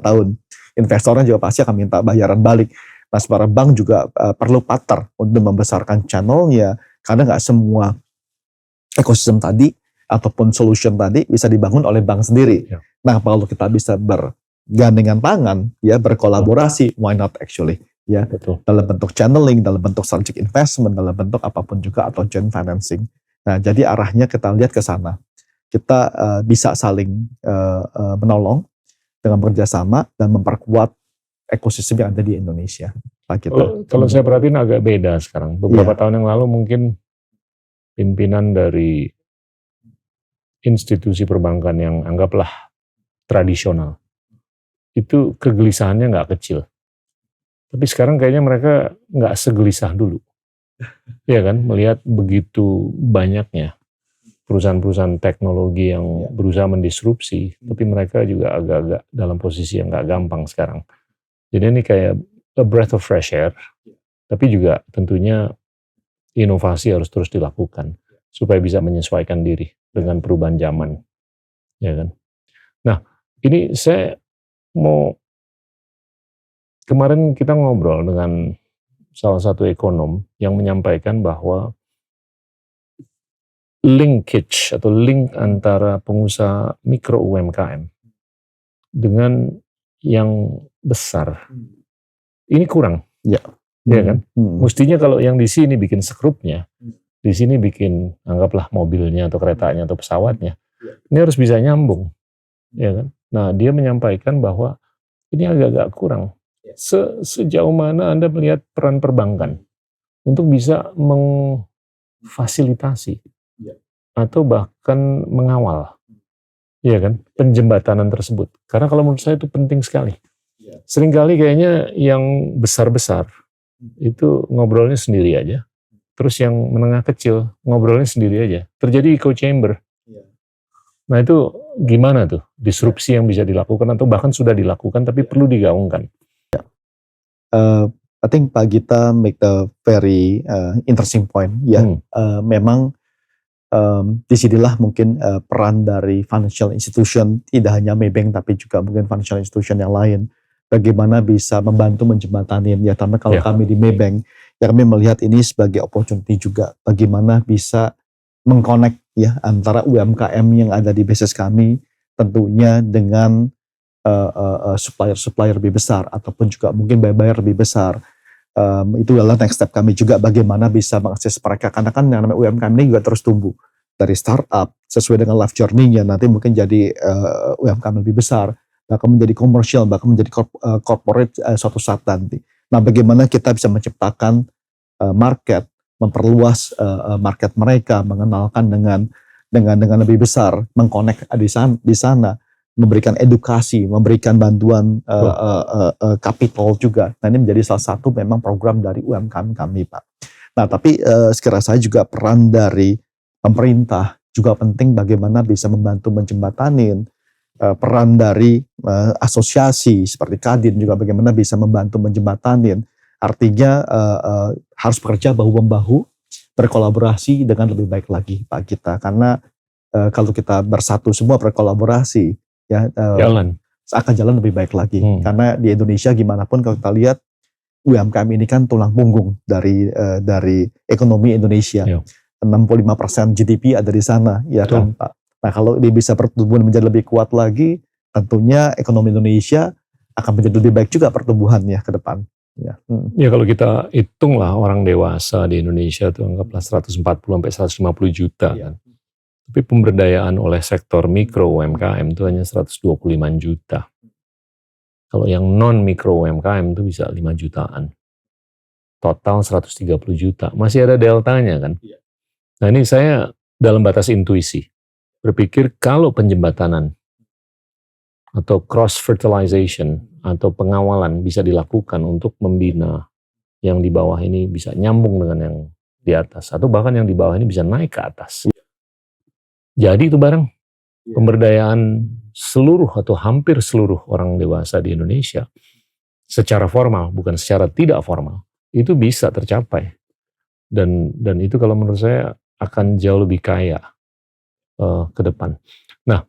tahun. Investornya juga pasti akan minta bayaran balik. Nah, sebenarnya bank juga perlu partner untuk membesarkan channelnya, karena nggak semua ekosistem tadi ataupun solution tadi bisa dibangun oleh bank sendiri. Ya. Nah, kalau kita bisa bergandengan tangan, ya berkolaborasi, why not actually? Ya, Betul. dalam bentuk channeling, dalam bentuk strategic investment, dalam bentuk apapun juga atau joint financing. Nah, jadi arahnya kita lihat ke sana. Kita bisa saling menolong dengan bekerjasama dan memperkuat ekosistem yang ada di Indonesia. Pak, Kalau saya perhatiin agak beda sekarang. Beberapa tahun yang lalu mungkin pimpinan dari institusi perbankan yang anggaplah tradisional, itu kegelisahannya nggak kecil. Tapi sekarang kayaknya mereka nggak segelisah dulu. Ya kan, melihat begitu banyaknya perusahaan-perusahaan teknologi yang berusaha mendisrupsi, tapi mereka juga agak-agak dalam posisi yang nggak gampang sekarang. Jadi ini kayak a breath of fresh air, tapi juga tentunya inovasi harus terus dilakukan supaya bisa menyesuaikan diri dengan perubahan zaman, ya kan. Nah, ini saya mau, kemarin kita ngobrol dengan salah satu ekonom yang menyampaikan bahwa linkage atau link antara pengusaha mikro UMKM dengan yang besar ini kurang, ya kan? Mestinya kalau yang di sini bikin skrupnya, di sini bikin anggaplah mobilnya atau keretanya atau pesawatnya, ini harus bisa nyambung, ya kan? Nah, dia menyampaikan bahwa ini agak-agak kurang. Sejauh mana Anda melihat peran perbankan untuk bisa mengfasilitasi atau bahkan mengawal, ya kan, penjembatanan tersebut? Karena kalau menurut saya itu penting sekali. Seringkali kayaknya yang besar-besar itu ngobrolnya sendiri aja, terus yang menengah kecil ngobrolnya sendiri aja. Terjadi echo chamber. Nah, itu gimana tuh disrupsi yang bisa dilakukan atau bahkan sudah dilakukan tapi perlu digaungkan? I think Pak Gita make a very interesting point. Ya, memang disinilah mungkin peran dari financial institution, tidak hanya Maybank tapi juga mungkin financial institution yang lain. Bagaimana bisa membantu menjembatani, ya, karena kalau kami di Maybank, ya kami melihat ini sebagai opportunity juga. Bagaimana bisa mengconnect ya antara UMKM yang ada di basis kami tentunya dengan supplier-supplier lebih besar ataupun juga mungkin buyer lebih besar. Itu adalah next step kami juga, bagaimana bisa mengakses mereka, karena kan yang namanya UMKM ini juga terus tumbuh dari startup sesuai dengan life journey-nya, nanti mungkin jadi UMKM lebih besar, bahkan menjadi komersial, bahkan menjadi corporate suatu saat nanti. Nah, bagaimana kita bisa menciptakan market, memperluas market mereka, mengenalkan dengan lebih besar, mengconnect di sana, memberikan edukasi, memberikan bantuan kapital juga. Nah, ini menjadi salah satu memang program dari UMKM kami, Pak. Nah, tapi sekira saya juga peran dari pemerintah juga penting, bagaimana bisa membantu menjembatanin, peran dari asosiasi seperti Kadin juga bagaimana bisa membantu menjembatanin. Artinya harus bekerja bahu-membahu, berkolaborasi dengan lebih baik lagi, Pak Gita. Karena kalau kita bersatu semua berkolaborasi, ya akan jalan lebih baik lagi. Karena di Indonesia gimana pun kalau kita lihat, UMKM ini kan tulang punggung dari ekonomi Indonesia. 65% GDP ada di sana, ya kan, Pak. Nah, kalau ini bisa pertumbuhan menjadi lebih kuat lagi, tentunya ekonomi Indonesia akan menjadi lebih baik juga pertumbuhannya ke depan. Ya, kalau kita hitunglah orang dewasa di Indonesia itu anggaplah 140-150 juta kan. Tapi pemberdayaan oleh sektor mikro UMKM itu hanya 125 juta. Kalau yang non mikro UMKM itu bisa 5 jutaan. Total 130 juta. Masih ada deltanya kan. Nah, ini saya dalam batas intuisi berpikir kalau penjembatanan atau cross fertilization atau pengawalan bisa dilakukan untuk membina yang di bawah ini bisa nyambung dengan yang di atas, atau bahkan yang di bawah ini bisa naik ke atas. Jadi itu bareng pemberdayaan seluruh atau hampir seluruh orang dewasa di Indonesia secara formal, bukan secara tidak formal, itu bisa tercapai. Dan itu kalau menurut saya akan jauh lebih kaya ke depan. Nah,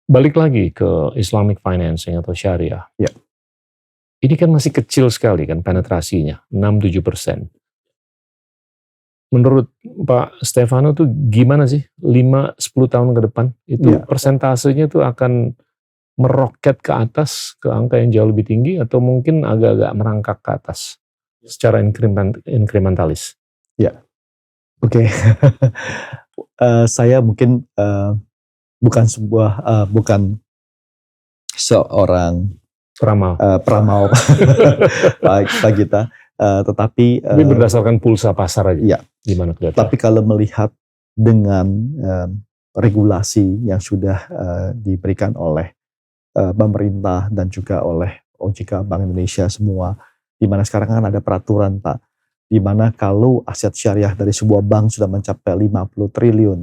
balik lagi ke Islamic financing atau syariah. ini kan masih kecil sekali kan penetrasinya, 6-7%. Menurut Pak Stefano tuh gimana sih 5-10 tahun ke depan? Itu persentasenya tuh akan meroket ke atas, ke angka yang jauh lebih tinggi, atau mungkin agak-agak merangkak ke atas secara inkrementalis? Ya, oke. Saya mungkin bukan seorang peramal Pak Gita, tetapi berdasarkan pulsa pasar aja. Ya. Gimana kelihatan? Tapi kalau melihat dengan regulasi yang sudah diberikan oleh pemerintah dan juga oleh OJK Bank Indonesia semua, di mana sekarang kan ada peraturan, Pak, di mana kalau aset syariah dari sebuah bank sudah mencapai 50 triliun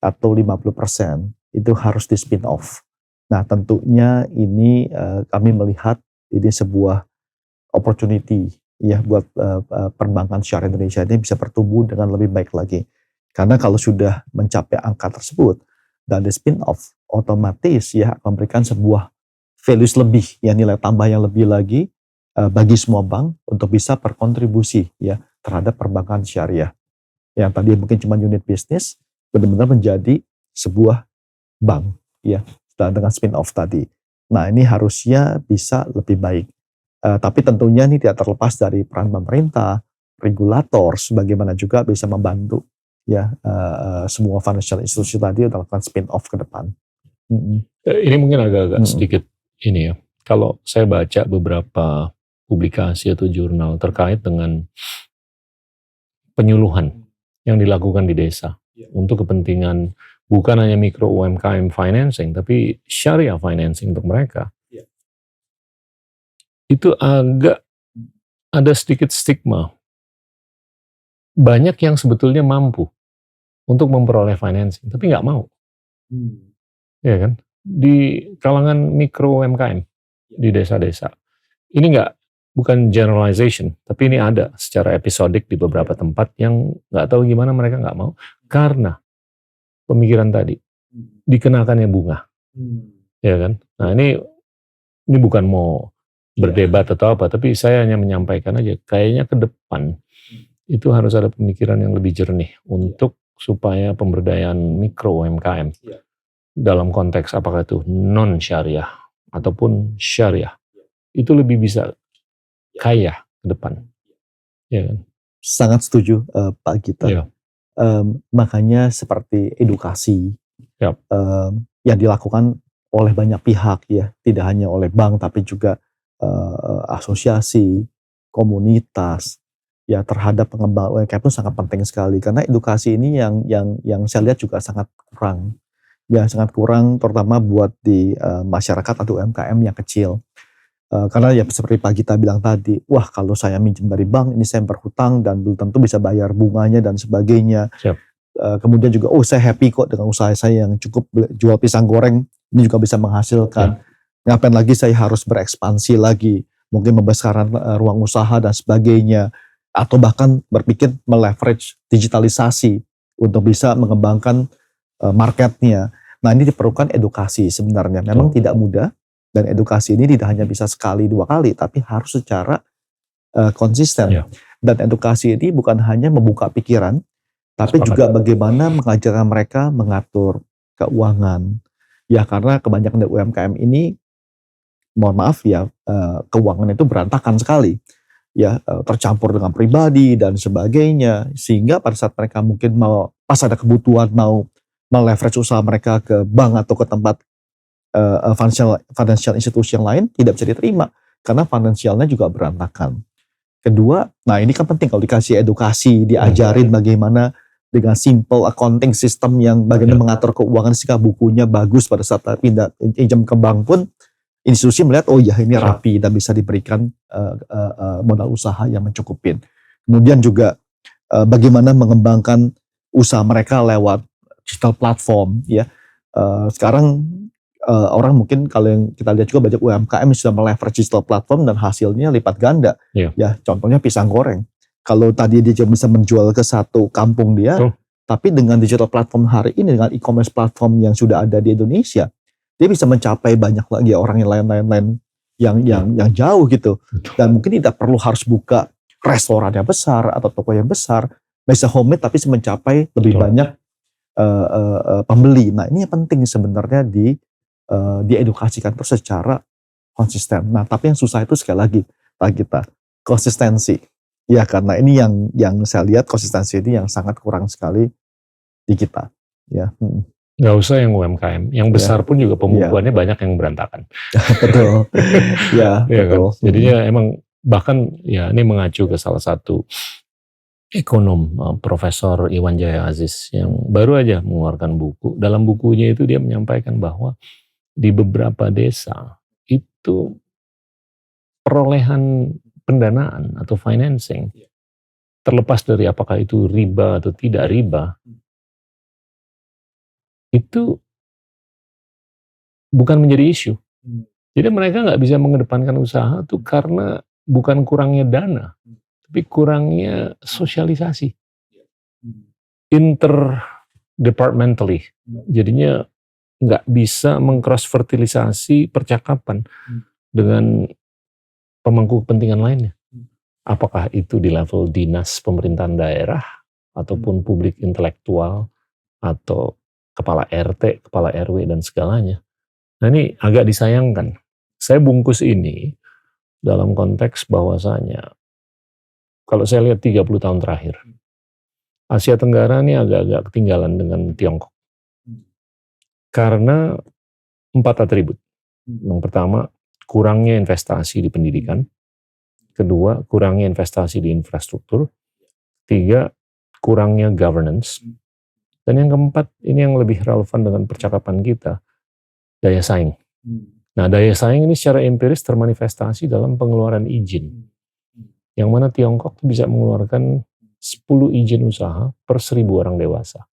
atau 50%, itu harus di spin off. Nah, tentunya ini kami melihat ini sebuah opportunity ya buat perbankan syariah Indonesia ini bisa bertumbuh dengan lebih baik lagi. Karena kalau sudah mencapai angka tersebut dan di spin off, otomatis ya memberikan sebuah values lebih, ya nilai tambah yang lebih lagi bagi semua bank untuk bisa berkontribusi ya terhadap perbankan syariah. Yang tadi mungkin cuma unit bisnis benar-benar menjadi sebuah bank ya dengan spin off tadi. Nah, ini harusnya bisa lebih baik. Tapi tentunya ini tidak terlepas dari peran pemerintah, regulator, sebagaimana juga bisa membantu ya semua financial institution tadi untuk melakukan spin off ke depan. Ini mungkin agak-agak sedikit ini ya. Kalau saya baca beberapa publikasi atau jurnal terkait dengan penyuluhan yang dilakukan di desa untuk kepentingan bukan hanya mikro UMKM financing, tapi syariah financing untuk mereka. Itu agak ada sedikit stigma. Banyak yang sebetulnya mampu untuk memperoleh financing, tapi nggak mau. Ya kan? Di kalangan mikro UMKM di desa-desa. Ini bukan generalization, tapi ini ada secara episodik di beberapa tempat yang nggak tahu gimana mereka nggak mau karena pemikiran tadi dikenakannya bunga, ya kan? Nah ini bukan mau berdebat atau apa, tapi saya hanya menyampaikan aja. Kayaknya ke depan itu harus ada pemikiran yang lebih jernih untuk supaya pemberdayaan mikro UMKM dalam konteks apakah itu non syariah ataupun syariah itu lebih bisa kaya ke depan, ya kan? Sangat setuju Pak Gita. Makanya seperti edukasi yang dilakukan oleh banyak pihak ya, tidak hanya oleh bank tapi juga asosiasi, komunitas ya terhadap pengembangan UMKM itu sangat penting sekali karena edukasi ini yang saya lihat juga sangat kurang. Ya sangat kurang terutama buat di masyarakat atau UMKM yang kecil. Karena ya seperti Pak Gita bilang tadi, wah kalau saya minjem dari bank ini saya berhutang dan belum tentu bisa bayar bunganya dan sebagainya. Kemudian juga saya happy kok dengan usaha saya yang cukup jual pisang goreng ini juga bisa menghasilkan. Ngapain lagi saya harus berekspansi lagi, mungkin membesarkan ruang usaha dan sebagainya, atau bahkan berpikir meleverage digitalisasi untuk bisa mengembangkan marketnya. Nah ini diperlukan edukasi sebenarnya, memang tidak mudah. Dan edukasi ini tidak hanya bisa sekali dua kali, tapi harus secara konsisten. Dan edukasi ini bukan hanya membuka pikiran, tapi juga bagaimana mengajarkan mereka mengatur keuangan. Ya karena kebanyakan dari UMKM ini, mohon maaf ya, keuangan itu berantakan sekali. Ya tercampur dengan pribadi dan sebagainya. Sehingga pada saat mereka mungkin pas ada kebutuhan mau meleverage usaha mereka ke bank atau ke tempat financial institution yang lain tidak bisa diterima karena finansialnya juga berantakan. Kedua, nah ini kan penting kalau dikasih edukasi, diajarin bagaimana dengan simple accounting system yang bagaimana mengatur keuangan sehingga bukunya bagus pada saat pindah pinjam ke bank pun institusi melihat oh ya ini rapi dan bisa diberikan modal usaha yang mencukupin. Kemudian juga bagaimana mengembangkan usaha mereka lewat digital platform ya. Sekarang orang mungkin kalau yang kita lihat juga banyak UMKM sudah meleverage digital platform dan hasilnya lipat ganda. Ya, contohnya pisang goreng. Kalau tadi dia bisa menjual ke satu kampung dia, tapi dengan digital platform hari ini dengan e-commerce platform yang sudah ada di Indonesia, dia bisa mencapai banyak lagi orang yang lain-lain yang jauh gitu. Dan mungkin tidak perlu harus buka restoran yang besar atau toko yang besar, bisa homemade tapi mencapai lebih Betul. banyak pembeli. Nah ini yang penting sebenarnya diedukasikan terus secara konsisten. Nah tapi yang susah itu sekali lagi Pak Gita, konsistensi. Ya karena ini yang saya lihat konsistensi ini yang sangat kurang sekali di kita. Ya, Nggak usah yang UMKM, yang besar pun juga pembukuannya banyak yang berantakan. betul. Ya, Iya kan? betul. Jadinya emang bahkan ya ini mengacu ke salah satu ekonom Profesor Iwan Jaya Aziz yang baru aja mengeluarkan buku. Dalam bukunya itu dia menyampaikan bahwa di beberapa desa itu perolehan pendanaan atau financing terlepas dari apakah itu riba atau tidak riba itu bukan menjadi isu. Jadi mereka nggak bisa mengedepankan usaha tuh karena bukan kurangnya dana, tapi kurangnya sosialisasi interdepartmentally. Jadinya nggak bisa meng-cross fertilisasi percakapan dengan pemangku kepentingan lainnya. Apakah itu di level dinas pemerintahan daerah ataupun publik intelektual atau kepala RT, kepala RW dan segalanya. Nah ini agak disayangkan. Saya bungkus ini dalam konteks bahwasanya kalau saya lihat 30 tahun terakhir, Asia Tenggara ini agak-agak ketinggalan dengan Tiongkok. Karena 4 atribut. Yang pertama, kurangnya investasi di pendidikan. Kedua, kurangnya investasi di infrastruktur. 3, kurangnya governance. Dan yang keempat, ini yang lebih relevan dengan percakapan kita, daya saing. Nah, daya saing ini secara empiris termanifestasi dalam pengeluaran izin. Yang mana Tiongkok bisa mengeluarkan 10 izin usaha per 1.000 orang dewasa.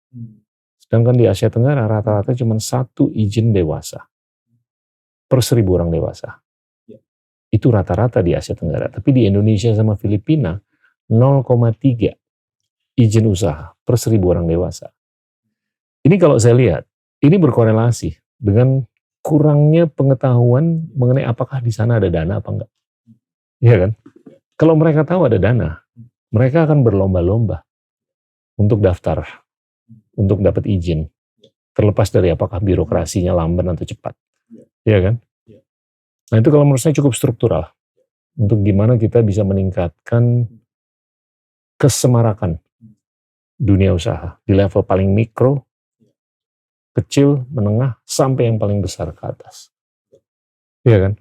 Sedangkan di Asia Tenggara rata-rata cuma 1 izin dewasa per 1.000 orang dewasa. Itu rata-rata di Asia Tenggara. Tapi di Indonesia sama Filipina 0,3 izin usaha per 1.000 orang dewasa. Ini kalau saya lihat, ini berkorelasi dengan kurangnya pengetahuan mengenai apakah di sana ada dana apa enggak. Iya kan? Kalau mereka tahu ada dana, mereka akan berlomba-lomba untuk daftar, untuk dapat izin. Terlepas dari apakah birokrasinya lamban atau cepat. Iya kan? Nah itu kalau menurut saya cukup struktural. Untuk gimana kita bisa meningkatkan kesemarakan dunia usaha. Di level paling mikro, kecil, menengah, sampai yang paling besar ke atas. Iya kan?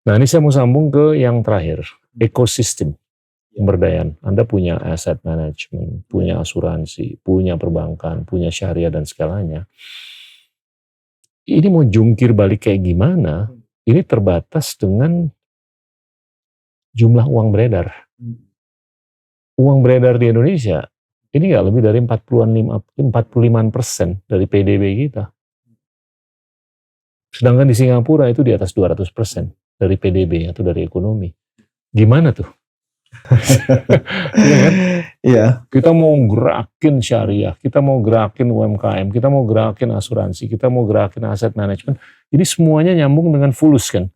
Nah ini saya mau sambung ke yang terakhir. Ekosistem pemberdayaan. Anda punya asset management, punya asuransi, punya perbankan, punya syariah dan segalanya. Ini mau jungkir balik kayak gimana? Ini terbatas dengan jumlah uang beredar. Uang beredar di Indonesia ini nggak lebih dari 45% dari PDB kita. Sedangkan di Singapura itu di atas 200% dari PDB atau dari ekonomi. Gimana tuh? Iya kan? Iya. Kita mau gerakin syariah, kita mau gerakin UMKM, kita mau gerakin asuransi, kita mau gerakin aset management. Jadi semuanya nyambung dengan fulus kan.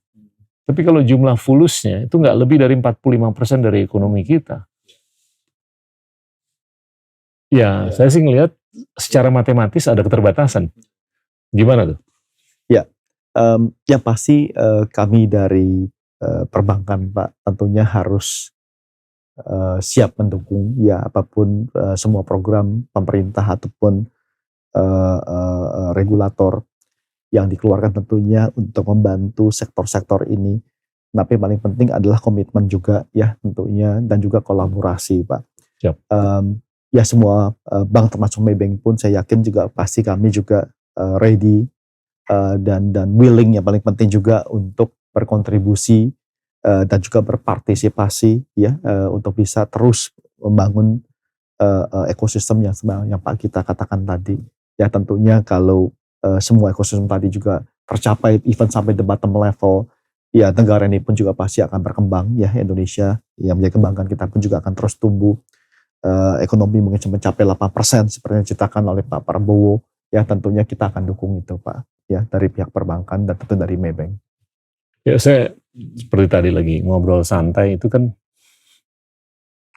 Tapi kalau jumlah fulusnya itu nggak lebih dari 45% dari ekonomi kita. Ya, saya sih ngelihat secara matematis ada keterbatasan. Gimana tuh? Ya, yang pasti kami dari perbankan Pak tentunya harus siap mendukung ya apapun semua program pemerintah ataupun regulator yang dikeluarkan tentunya untuk membantu sektor-sektor ini. Tapi paling penting adalah komitmen juga ya tentunya dan juga kolaborasi Pak. Siap. Ya semua bank termasuk Maybank pun saya yakin juga pasti kami juga ready dan willing yang paling penting juga untuk berkontribusi dan juga berpartisipasi ya untuk bisa terus membangun ekosistem yang Pak kita katakan tadi. Ya tentunya kalau semua ekosistem tadi juga tercapai even sampai the bottom level, ya negara ini pun juga pasti akan berkembang ya Indonesia yang menjadi kebanggaan kita pun juga akan terus tumbuh. Ekonomi mungkin mencapai 8% seperti yang diceritakan oleh Pak Prabowo, ya tentunya kita akan dukung itu Pak, ya dari pihak perbankan dan tentu dari Maybank. Ya saya seperti tadi lagi ngobrol santai itu kan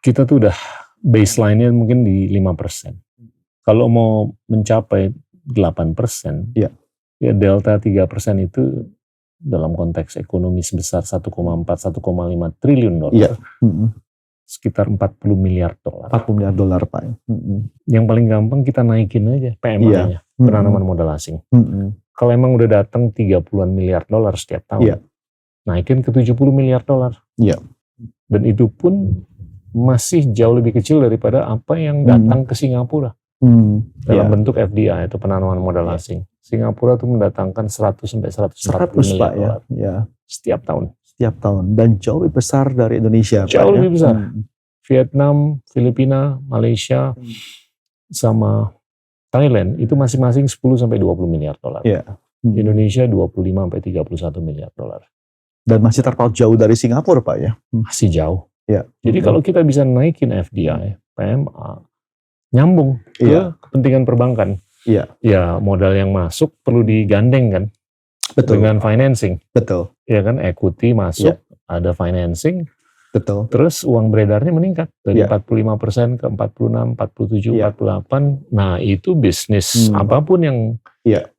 kita tuh udah baseline-nya mungkin di 5%. Kalau mau mencapai 8%, Iya. ya delta 3% itu dalam konteks ekonomi sebesar 1,4-1,5 triliun dolar, Iya. sekitar 40 miliar dolar. 40 miliar dolar, Pak. Yang paling gampang kita naikin aja PMA-nya, penanaman modal asing. Kalau emang udah datang 30-an miliar dolar setiap tahun, Iya. naikin ke 70 miliar dolar. Iya. Dan itu pun masih jauh lebih kecil daripada apa yang datang ke Singapura dalam bentuk FDI atau penanaman modal asing. Singapura tuh mendatangkan 100 sampai 140 miliar dolar setiap tahun. Setiap tahun, dan jauh lebih besar dari Indonesia. Jauh lebih besar. Vietnam, Filipina, Malaysia, sama Thailand itu masing-masing 10 sampai 20 miliar dolar. Indonesia 25 sampai 31 miliar dolar. Dan masih terpaut jauh dari Singapura, Pak ya. Masih jauh. Ya. Jadi kalau kita bisa naikin FDI, PMA, nyambung ke kepentingan perbankan. Iya. Ya modal yang masuk perlu digandeng kan. Betul. Dengan financing. Betul. Ya kan, equity masuk, ada financing. Betul. Terus uang beredarnya meningkat dari 45% ke 46, 47, 48. Nah, itu bisnis apapun yang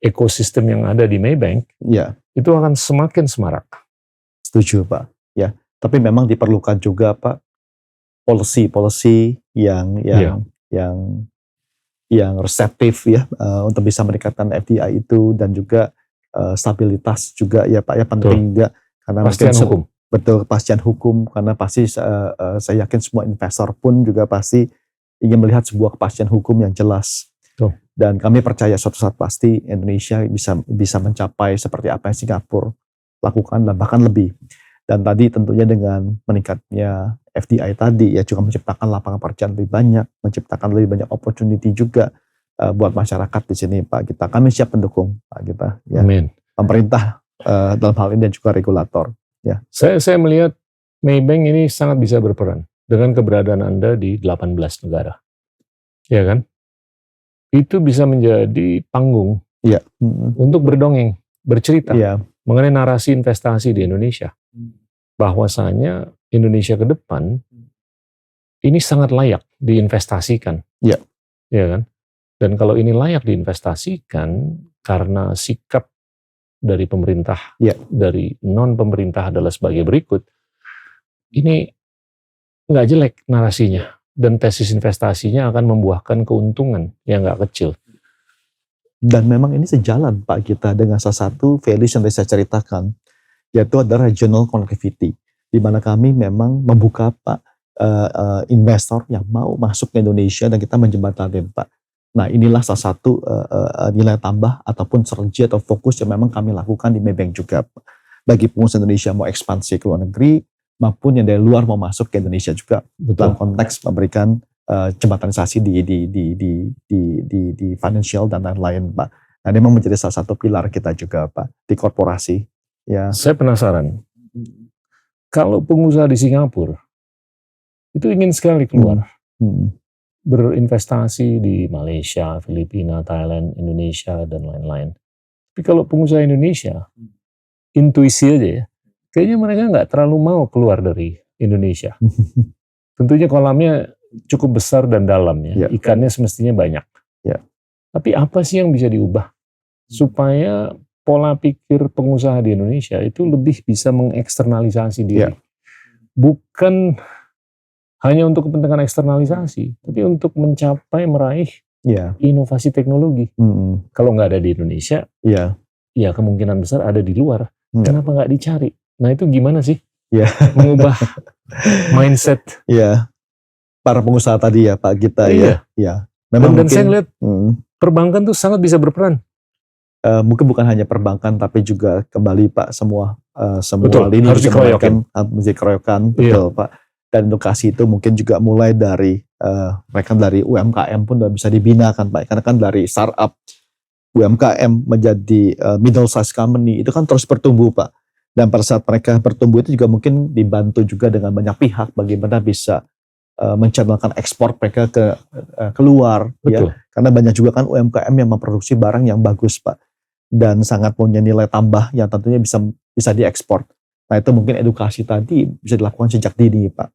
ekosistem yang ada di Maybank, itu akan semakin semarak. Setuju, Pak. Ya, tapi memang diperlukan juga, Pak, policy yang reseptif ya, untuk bisa meningkatkan FDI itu, dan juga stabilitas juga ya, Pak ya, penting juga, karena kepastian hukum. Betul, kepastian hukum, karena pasti saya yakin semua investor pun juga pasti ingin melihat sebuah kepastian hukum yang jelas. Dan kami percaya suatu saat pasti Indonesia bisa mencapai seperti apa yang Singapura lakukan dan bahkan lebih. Dan tadi tentunya dengan meningkatnya FDI tadi ya juga menciptakan lapangan pekerjaan lebih banyak, menciptakan lebih banyak opportunity juga buat masyarakat di sini, Pak Gita. Kami siap mendukung, Pak Gita. Ya. Amin. Pemerintah dalam hal ini dan juga regulator. Ya. Saya melihat Maybank ini sangat bisa berperan dengan keberadaan Anda di 18 negara. Ya kan? Itu bisa menjadi panggung untuk berdongeng, bercerita mengenai narasi investasi di Indonesia. Bahwasanya Indonesia ke depan ini sangat layak diinvestasikan. Ya kan? Dan kalau ini layak diinvestasikan karena sikap dari pemerintah, dari non-pemerintah adalah sebagai berikut, ini nggak jelek narasinya, dan tesis investasinya akan membuahkan keuntungan yang nggak kecil. Dan memang ini sejalan, Pak Gita, dengan salah satu values yang saya ceritakan, yaitu adalah regional connectivity, di mana kami memang membuka, Pak, investor yang mau masuk ke Indonesia dan kita menjembatani, Pak. Nah, inilah salah satu nilai tambah ataupun strategi atau fokus yang memang kami lakukan di Maybank juga, Pak. Bagi pengusaha Indonesia mau ekspansi ke luar negeri, maupun yang dari luar mau masuk ke Indonesia juga. Dalam konteks memberikan jembatanisasi di financial dan lain-lain, Pak. Nah, ini memang menjadi salah satu pilar kita juga, Pak, di korporasi. Ya. Saya penasaran, kalau pengusaha di Singapura itu ingin sekali keluar, berinvestasi di Malaysia, Filipina, Thailand, Indonesia, dan lain-lain. Tapi kalau pengusaha Indonesia, intuisi aja ya, kayaknya mereka nggak terlalu mau keluar dari Indonesia. Tentunya kolamnya cukup besar dan dalam ya, ikannya semestinya banyak. Tapi apa sih yang bisa diubah supaya pola pikir pengusaha di Indonesia itu lebih bisa mengeksternalisasi diri? Bukan hanya untuk kepentingan eksternalisasi, tapi untuk mencapai meraih inovasi teknologi. Kalau nggak ada di Indonesia, ya kemungkinan besar ada di luar. Kenapa nggak dicari? Nah, itu gimana sih mengubah mindset? Para pengusaha tadi ya, Pak Gita. Memang dan saya lihat perbankan tuh sangat bisa berperan. Mungkin bukan hanya perbankan, tapi juga kembali, Pak, semua lini harus dikeroyokan, betul, Pak. Dan edukasi itu mungkin juga mulai dari rekan dari UMKM pun bisa dibinakan, Pak. Karena kan dari startup UMKM menjadi middle size company itu kan terus bertumbuh, Pak. Dan pada saat mereka bertumbuh itu juga mungkin dibantu juga dengan banyak pihak bagaimana bisa menchannelkan ekspor mereka ke keluar. Ya. Karena banyak juga kan UMKM yang memproduksi barang yang bagus, Pak. Dan sangat punya nilai tambah yang tentunya bisa diekspor. Nah itu mungkin edukasi tadi bisa dilakukan sejak dini Pak.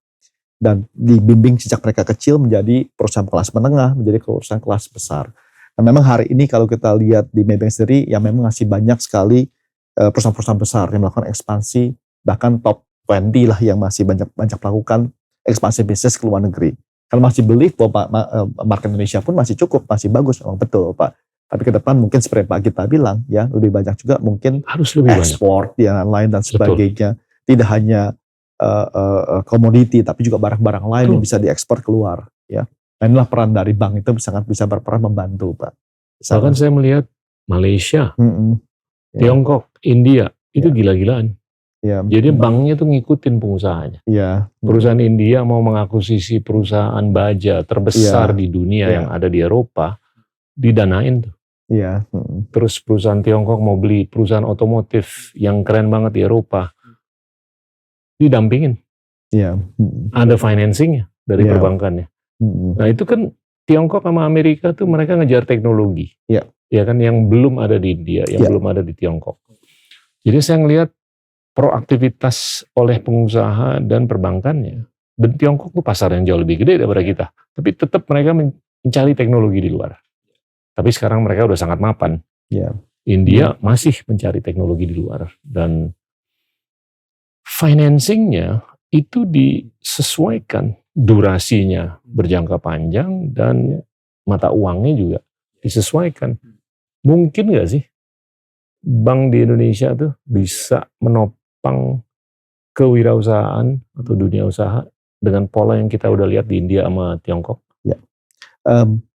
Dan dibimbing sejak mereka kecil menjadi perusahaan kelas menengah, menjadi perusahaan kelas besar. Nah memang hari ini kalau kita lihat di Maybank sendiri, yang memang masih banyak sekali perusahaan-perusahaan besar yang melakukan ekspansi, bahkan top 20 lah yang masih banyak melakukan ekspansi bisnis ke luar negeri. Kalau masih believe bahwa market Indonesia pun masih cukup, masih bagus, memang betul Pak. Tapi ke depan mungkin seperti Pak Gita bilang, ya lebih banyak juga mungkin Harus lebih banyak. ekspor, yang lain dan Betul. sebagainya. Tidak hanya komoditi, tapi juga barang-barang lain yang bisa diekspor keluar. Ya, nah, inilah peran dari bank itu sangat bisa berperan membantu Pak. Bahkan saya melihat Malaysia, Ya. Tiongkok, India itu gila-gilaan. Ya. Jadi banknya tuh ngikutin pengusahanya. Ya. Perusahaan India mau mengakuisisi perusahaan baja terbesar di dunia yang ada di Eropa, didanain tuh. Iya. Terus perusahaan Tiongkok mau beli perusahaan otomotif yang keren banget di Eropa, didampingin. Iya. Ada financingnya dari perbankannya. Nah itu kan Tiongkok sama Amerika tuh mereka ngejar teknologi. Iya. Ya kan yang belum ada di India, yang belum ada di Tiongkok. Jadi saya ngelihat proaktivitas oleh pengusaha dan perbankannya. Dan Tiongkok tuh pasar yang jauh lebih gede daripada kita. Tapi tetap mereka mencari teknologi di luar. Tapi sekarang mereka udah sangat mapan. India masih mencari teknologi di luar. Dan financingnya itu disesuaikan. Durasinya berjangka panjang dan mata uangnya juga disesuaikan. Mungkin nggak sih bank di Indonesia tuh bisa menopang kewirausahaan atau dunia usaha dengan pola yang kita udah lihat di India sama Tiongkok? Ya,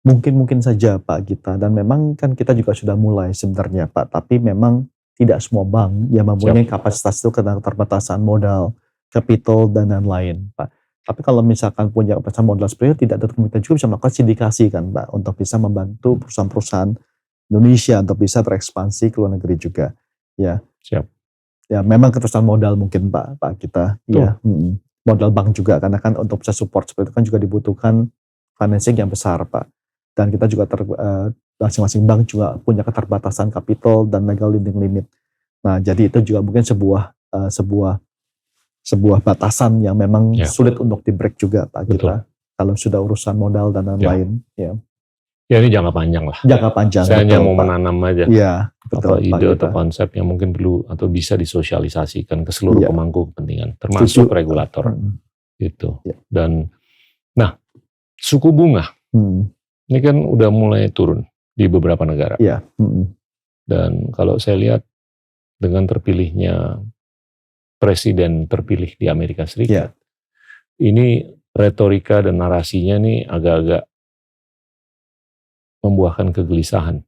mungkin saja Pak Gita, dan memang kan kita juga sudah mulai sebenarnya Pak, tapi memang tidak semua bank yang mempunyai kapasitas itu karena keterbatasan modal, capital dan lain-lain Pak. Tapi kalau misalkan punya kapasitas modal seperti itu, tidak ada kita juga bisa melakukan sindikasi kan Pak, untuk bisa membantu perusahaan-perusahaan Indonesia untuk bisa berekspansi ke luar negeri juga. Ya. Siap. Ya, memang keterbatasan modal mungkin Pak kita. Ya, modal bank juga karena kan untuk bisa support seperti itu kan juga dibutuhkan financing yang besar Pak. Dan kita juga masing-masing bank juga punya keterbatasan capital dan legal lending limit. Nah, jadi itu juga mungkin sebuah batasan yang memang sulit untuk di-break juga Pak kita. Kalau sudah urusan modal dan lain-lain. Ya. Ya ini jangka panjang lah. Jangka panjang. Saya hanya mau menanam aja. Iya, betul. Apa ide atau konsep yang mungkin perlu atau bisa disosialisasikan ke seluruh pemangku kepentingan, termasuk regulator. Gitu. Dan, nah, suku bunga ini kan udah mulai turun di beberapa negara. Iya. Dan kalau saya lihat dengan terpilihnya presiden terpilih di Amerika Serikat, ini retorika dan narasinya nih agak-agak membuahkan kegelisahan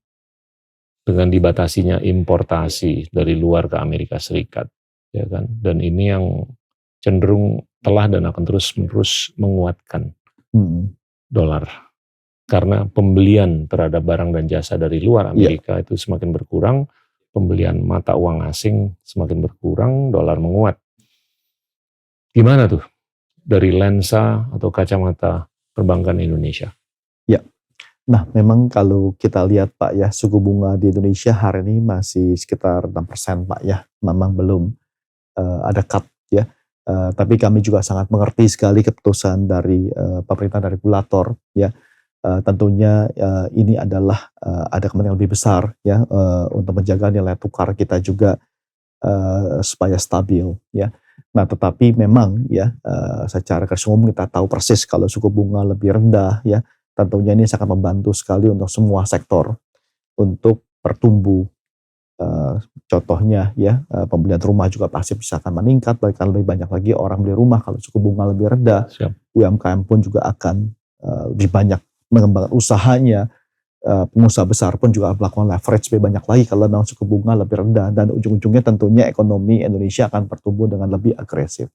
dengan dibatasinya importasi dari luar ke Amerika Serikat, ya kan? Dan ini yang cenderung telah dan akan terus-menerus menguatkan dolar karena pembelian terhadap barang dan jasa dari luar Amerika itu semakin berkurang, pembelian mata uang asing semakin berkurang, dolar menguat. Gimana tuh dari lensa atau kacamata perbankan Indonesia? Ya. Nah, memang kalau kita lihat Pak ya, suku bunga di Indonesia hari ini masih sekitar 6% Pak ya, memang belum ada cut ya. Tapi kami juga sangat mengerti sekali keputusan dari pemerintah dan regulator ya. Tentunya ini adalah ada kepentingan lebih besar ya untuk menjaga nilai tukar kita juga supaya stabil ya. Nah, tetapi memang ya secara garis umum kita tahu persis kalau suku bunga lebih rendah ya. Tentunya ini sangat membantu sekali untuk semua sektor untuk bertumbuh. Contohnya ya pembelian rumah juga pasti bisa akan meningkat, bahkan lebih banyak lagi orang beli rumah kalau suku bunga lebih rendah. UMKM pun juga akan lebih banyak mengembangkan usahanya. Pengusaha besar pun juga melakukan leverage lebih banyak lagi kalau memang suku bunga lebih rendah, dan ujung-ujungnya tentunya ekonomi Indonesia akan bertumbuh dengan lebih agresif.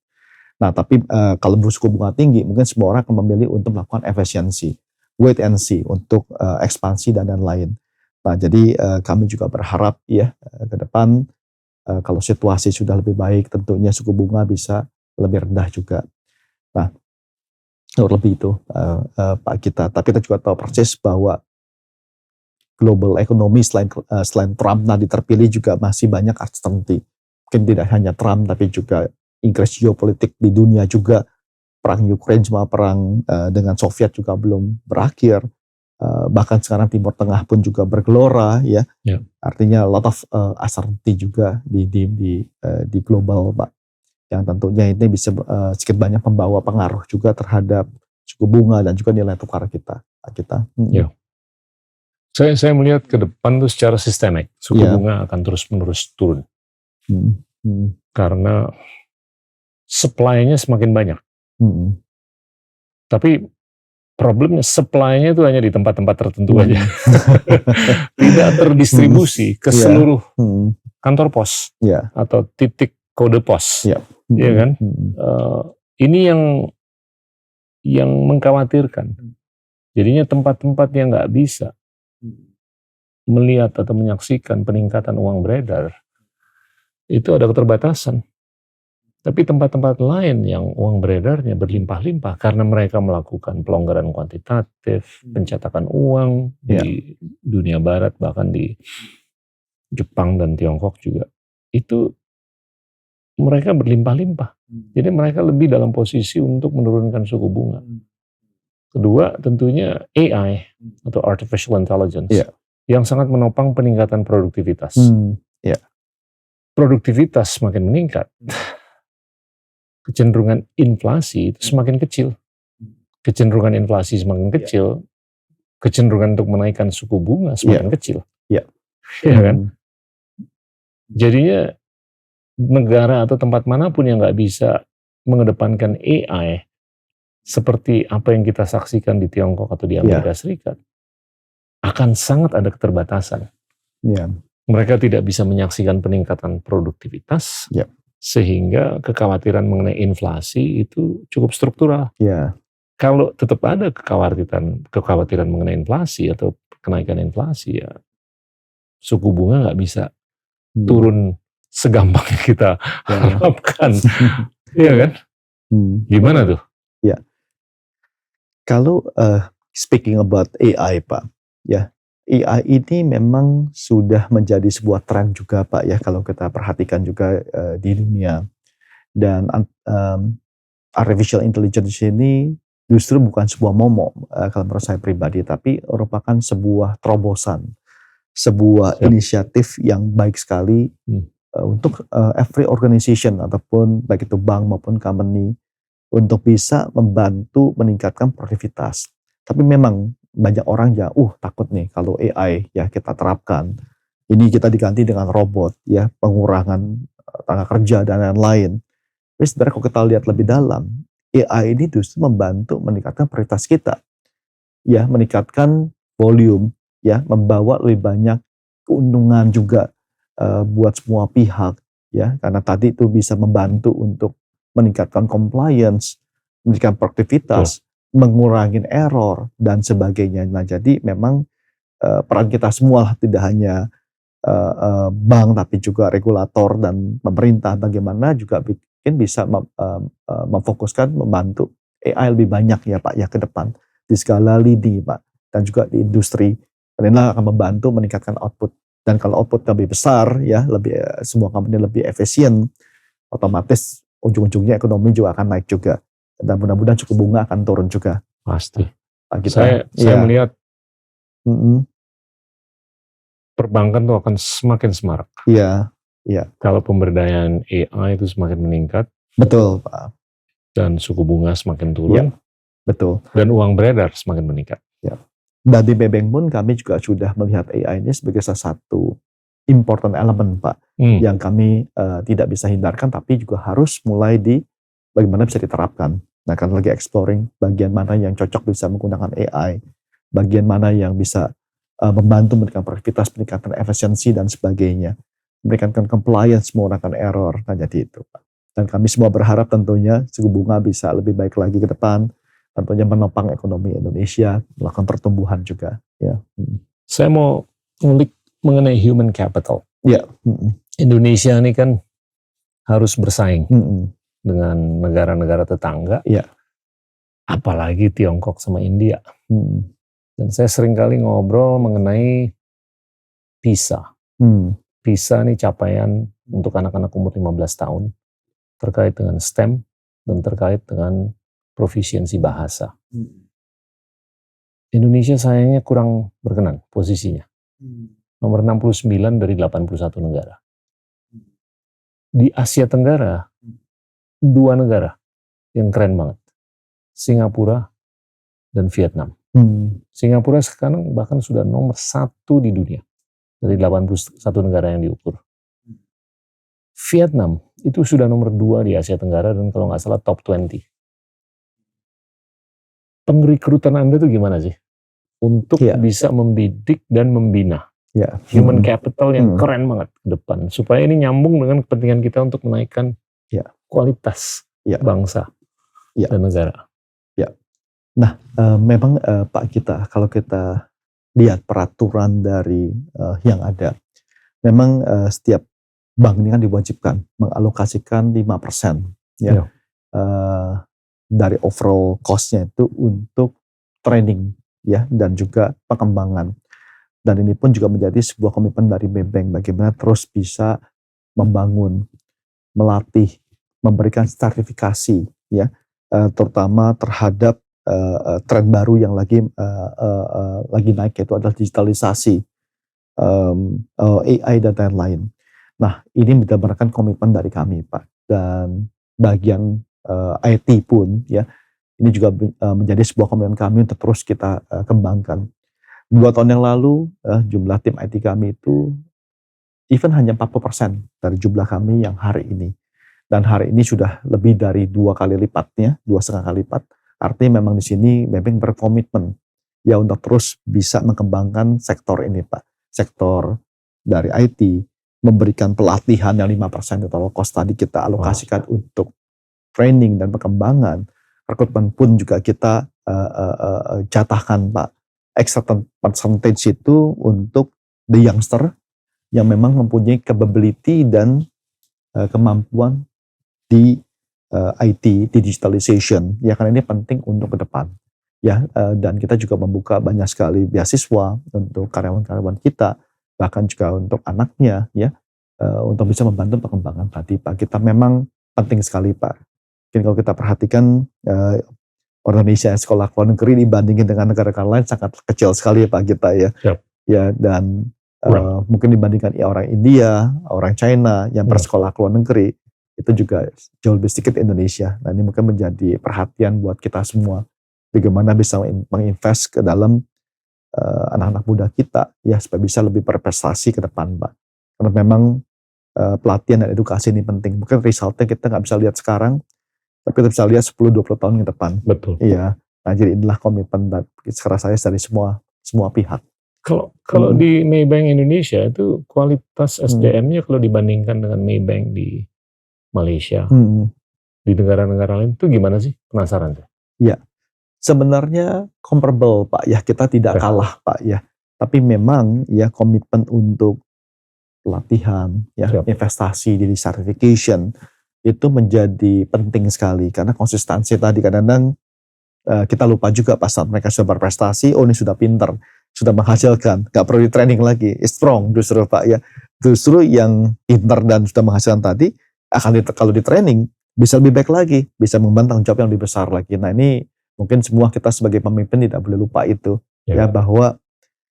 Nah, tapi kalau suku bunga tinggi, mungkin semua orang akan memilih untuk melakukan efisiensi, wait and see untuk ekspansi dan lain-lain. Nah, jadi kami juga berharap ya ke depan kalau situasi sudah lebih baik, tentunya suku bunga bisa lebih rendah juga. Nah, lebih itu Pak kita. Tapi kita juga tahu persis bahwa global ekonomi selain Trump nanti terpilih juga masih banyak uncertainty. mungkin tidak hanya Trump tapi juga Inggris geopolitik di dunia juga, perang Ukraine sama perang dengan Soviet juga belum berakhir. Bahkan sekarang Timur Tengah pun juga bergelora ya. Ya. Artinya a lot of uncertainty juga di global Pak. Yang tentunya ini bisa sedikit banyak membawa pengaruh juga terhadap suku bunga dan juga nilai tukar kita. Ya. Saya melihat ke depan tuh secara sistemik suku bunga akan terus-menerus turun. Karena supply-nya semakin banyak. Tapi problemnya supply-nya itu hanya di tempat-tempat tertentu aja. Tidak terdistribusi ke seluruh kantor pos atau titik kode pos. Iya kan? Ini yang mengkhawatirkan. Jadinya tempat-tempat yang nggak bisa melihat atau menyaksikan peningkatan uang beredar, itu ada keterbatasan. Tapi tempat-tempat lain yang uang beredarnya berlimpah-limpah karena mereka melakukan pelonggaran kuantitatif, pencetakan uang di dunia barat, bahkan di Jepang dan Tiongkok juga. Itu mereka berlimpah-limpah. Jadi mereka lebih dalam posisi untuk menurunkan suku bunga. Kedua, tentunya AI atau Artificial Intelligence yang sangat menopang peningkatan produktivitas. Produktivitas semakin meningkat, kecenderungan inflasi itu semakin kecil. Kecenderungan inflasi semakin kecil, kecenderungan untuk menaikkan suku bunga semakin kecil. Ya kan? Jadinya negara atau tempat manapun yang nggak bisa mengedepankan AI seperti apa yang kita saksikan di Tiongkok atau di Amerika Serikat, akan sangat ada keterbatasan. Mereka tidak bisa menyaksikan peningkatan produktivitas, sehingga kekhawatiran mengenai inflasi itu cukup struktural. Kalau tetap ada kekhawatiran mengenai inflasi atau kenaikan inflasi, ya suku bunga nggak bisa turun segampang yang kita harapkan. Iya kan? Gimana tuh? Kalau speaking about AI Pak, AI ini memang sudah menjadi sebuah tren juga Pak ya, kalau kita perhatikan juga di dunia. Dan artificial intelligence ini justru bukan sebuah momok kalau menurut saya pribadi, tapi merupakan sebuah terobosan, sebuah inisiatif yang baik sekali untuk every organization ataupun baik itu bank maupun company untuk bisa membantu meningkatkan produktivitas. Tapi memang banyak orang ya takut nih kalau AI ya kita terapkan, ini kita diganti dengan robot ya, pengurangan tenaga kerja dan lain-lain. Tapi sebenarnya kalau kita lihat lebih dalam, AI ini justru membantu meningkatkan prioritas kita, ya, meningkatkan volume, ya, membawa lebih banyak keuntungan juga buat semua pihak, ya, karena tadi itu bisa membantu untuk meningkatkan compliance, meningkatkan produktivitas, mengurangi error dan sebagainya. Nah, jadi memang peran kita semua tidak hanya bank tapi juga regulator dan pemerintah bagaimana juga bikin bisa memfokuskan membantu AI lebih banyak ya Pak ya ke depan di skala lini Pak dan juga di industri. Dan ini akan membantu meningkatkan output, dan kalau output lebih besar ya lebih semua company lebih efisien, otomatis ujung-ujungnya ekonomi juga akan naik juga. Dan mudah-mudahan suku bunga akan turun juga. Pasti. Saya melihat perbankan tuh akan semakin semarak. Iya. Kalau pemberdayaan AI itu semakin meningkat. Betul, Pak. Dan suku bunga semakin turun. Ya, betul. Dan uang beredar semakin meningkat. Ya. Dan di Maybank pun kami juga sudah melihat AI ini sebagai salah satu important element, Pak, yang kami tidak bisa hindarkan, tapi juga harus mulai di bagaimana bisa diterapkan. Nah, kan lagi exploring bagian mana yang cocok bisa menggunakan AI, bagian mana yang bisa membantu meningkatkan produktivitas, peningkatan efisiensi dan sebagainya, meningkatkan compliance, mengurangkan error. Nah, jadi itu, Pak. Dan kami semua berharap tentunya suku bunga bisa lebih baik lagi ke depan, tentunya menopang ekonomi Indonesia, melakukan pertumbuhan juga. Ya. Saya mau ngulik mengenai human capital. Ya. Indonesia ini kan harus bersaing dengan negara-negara tetangga, apalagi Tiongkok sama India. Dan saya sering kali ngobrol mengenai PISA. PISA ini capaian untuk anak-anak umur 15 tahun terkait dengan STEM dan terkait dengan profisiensi bahasa. Indonesia sayangnya kurang berkenan posisinya. Nomor 69 dari 81 negara. Di Asia Tenggara, 2 negara yang keren banget. Singapura dan Vietnam. Singapura sekarang bahkan sudah nomor 1 di dunia dari 81 negara yang diukur. Vietnam itu sudah nomor 2 di Asia Tenggara dan kalau nggak salah top 20. Pengrekrutan Anda itu gimana sih? Untuk bisa membidik dan membina human capital yang keren banget ke depan. Supaya ini nyambung dengan kepentingan kita untuk menaikkan kualitas bangsa dan negara. Nah, memang Pak Gita, kalau kita lihat peraturan dari yang ada, memang setiap bank ini kan diwajibkan mengalokasikan 5% dari overall cost-nya itu untuk training dan juga pengembangan. Dan ini pun juga menjadi sebuah komitmen dari Maybank bagaimana terus bisa membangun, melatih, memberikan sertifikasi terutama terhadap tren baru yang lagi naik, yaitu adalah digitalisasi, AI dan lain-lain. Nah, ini berdasarkan komitmen dari kami, Pak. Dan bagian IT pun ini juga menjadi sebuah komitmen kami untuk terus kita kembangkan. 2 tahun yang lalu jumlah tim IT kami itu even hanya 40% dari jumlah kami yang hari ini. Dan hari ini sudah lebih dari 2 kali lipatnya, 2,5 kali lipat. Artinya memang di sini Maybank berkomitmen untuk terus bisa mengembangkan sektor ini, Pak. Sektor dari IT, memberikan pelatihan yang 5% total cost tadi kita alokasikan untuk training dan pengembangan. Rekrutmen pun juga kita jatahkan, Pak. Extra percentage itu untuk the youngster yang memang mempunyai capability dan kemampuan di IT, di digitalization, karena ini penting untuk ke depan, dan kita juga membuka banyak sekali beasiswa untuk karyawan-karyawan kita, bahkan juga untuk anaknya, untuk bisa membantu perkembangan tadi, Pak. Kita memang penting sekali, Pak. Mungkin kalau kita perhatikan orang Indonesia yang sekolah luar negeri dibandingin dengan negara-negara lain sangat kecil sekali, Pak, kita dan mungkin dibandingkan orang India, orang China yang bersekolah ke luar negeri, itu juga jauh lebih sedikit Indonesia. Nah, ini mungkin menjadi perhatian buat kita semua. Bagaimana bisa menginvest ke dalam anak-anak muda kita, supaya bisa lebih berprestasi ke depan, Pak. Karena memang pelatihan dan edukasi ini penting. Mungkin resultnya kita nggak bisa lihat sekarang, tapi kita bisa lihat 10-20 tahun ke depan. Betul. Iya. Nah, jadi inilah komitmen dan sekarang saya dari semua pihak. Kalau di Maybank Indonesia itu kualitas SDM-nya kalau dibandingkan dengan Maybank di Malaysia, di negara-negara lain itu gimana sih? Penasaran saya. Ya, sebenarnya comparable, Pak. Kita tidak kalah, Pak. Tapi memang komitmen untuk pelatihan, investasi di certification itu menjadi penting sekali karena konsistensi tadi kadang-kadang kita lupa juga pas saat mereka sudah berprestasi, ini sudah pinter, sudah menghasilkan, nggak perlu di training lagi, strong justru, Pak. Justru yang pinter dan sudah menghasilkan tadi kalau di training bisa lebih baik lagi, bisa membantu tanggung jawab yang lebih besar lagi. Nah, ini mungkin semua kita sebagai pemimpin tidak boleh lupa itu, bahwa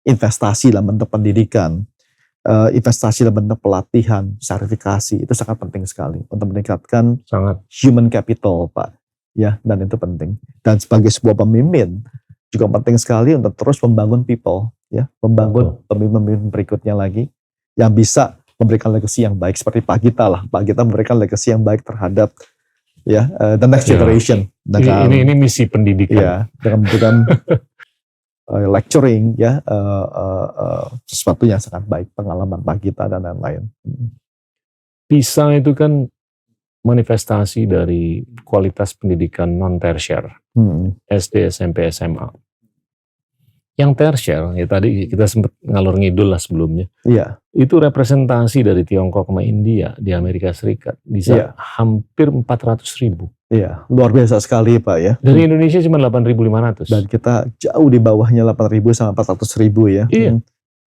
investasi dalam bentuk pendidikan, investasi dalam bentuk pelatihan, sertifikasi itu sangat penting sekali untuk meningkatkan human capital, Pak. Dan itu penting. Dan sebagai sebuah pemimpin juga penting sekali untuk terus membangun people, membangun pemimpin berikutnya lagi yang bisa memberikan legacy yang baik seperti Pak Gita lah. Pak Gita memberikan legacy yang baik terhadap the next generation. Ini misi pendidikan. Dengan memberikan lecturing, sesuatu yang sangat baik, pengalaman Pak Gita dan lain-lain. PISA itu kan manifestasi dari kualitas pendidikan non-tersier, SD, SMP, SMA. Yang tersier, tadi kita sempat ngalor ngidul lah sebelumnya. Itu representasi dari Tiongkok sama India di Amerika Serikat bisa hampir 400.000. Luar biasa sekali, Pak. Dari Indonesia cuma 8.500. Dan kita jauh di bawahnya 8.000 sama 400.000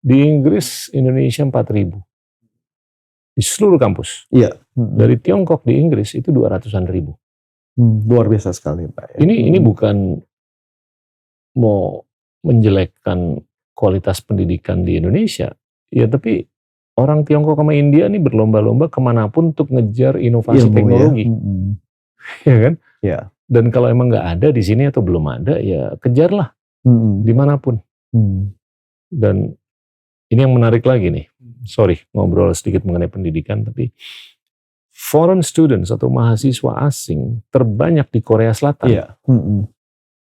Di Inggris Indonesia 4.000. di seluruh kampus. Iya. Dari Tiongkok di Inggris itu 200-an ribu. Luar biasa sekali, Pak. Ini bukan mau menjelekkan kualitas pendidikan di Indonesia, ya, tapi orang Tiongkok sama India nih berlomba-lomba kemanapun untuk ngejar inovasi Ilmu, teknologi, ya kan? Ya. Dan kalau emang nggak ada di sini atau belum ada, ya kejarlah dimanapun. Dan ini yang menarik lagi nih, sorry ngobrol sedikit mengenai pendidikan, tapi foreign students atau mahasiswa asing terbanyak di Korea Selatan. Iya.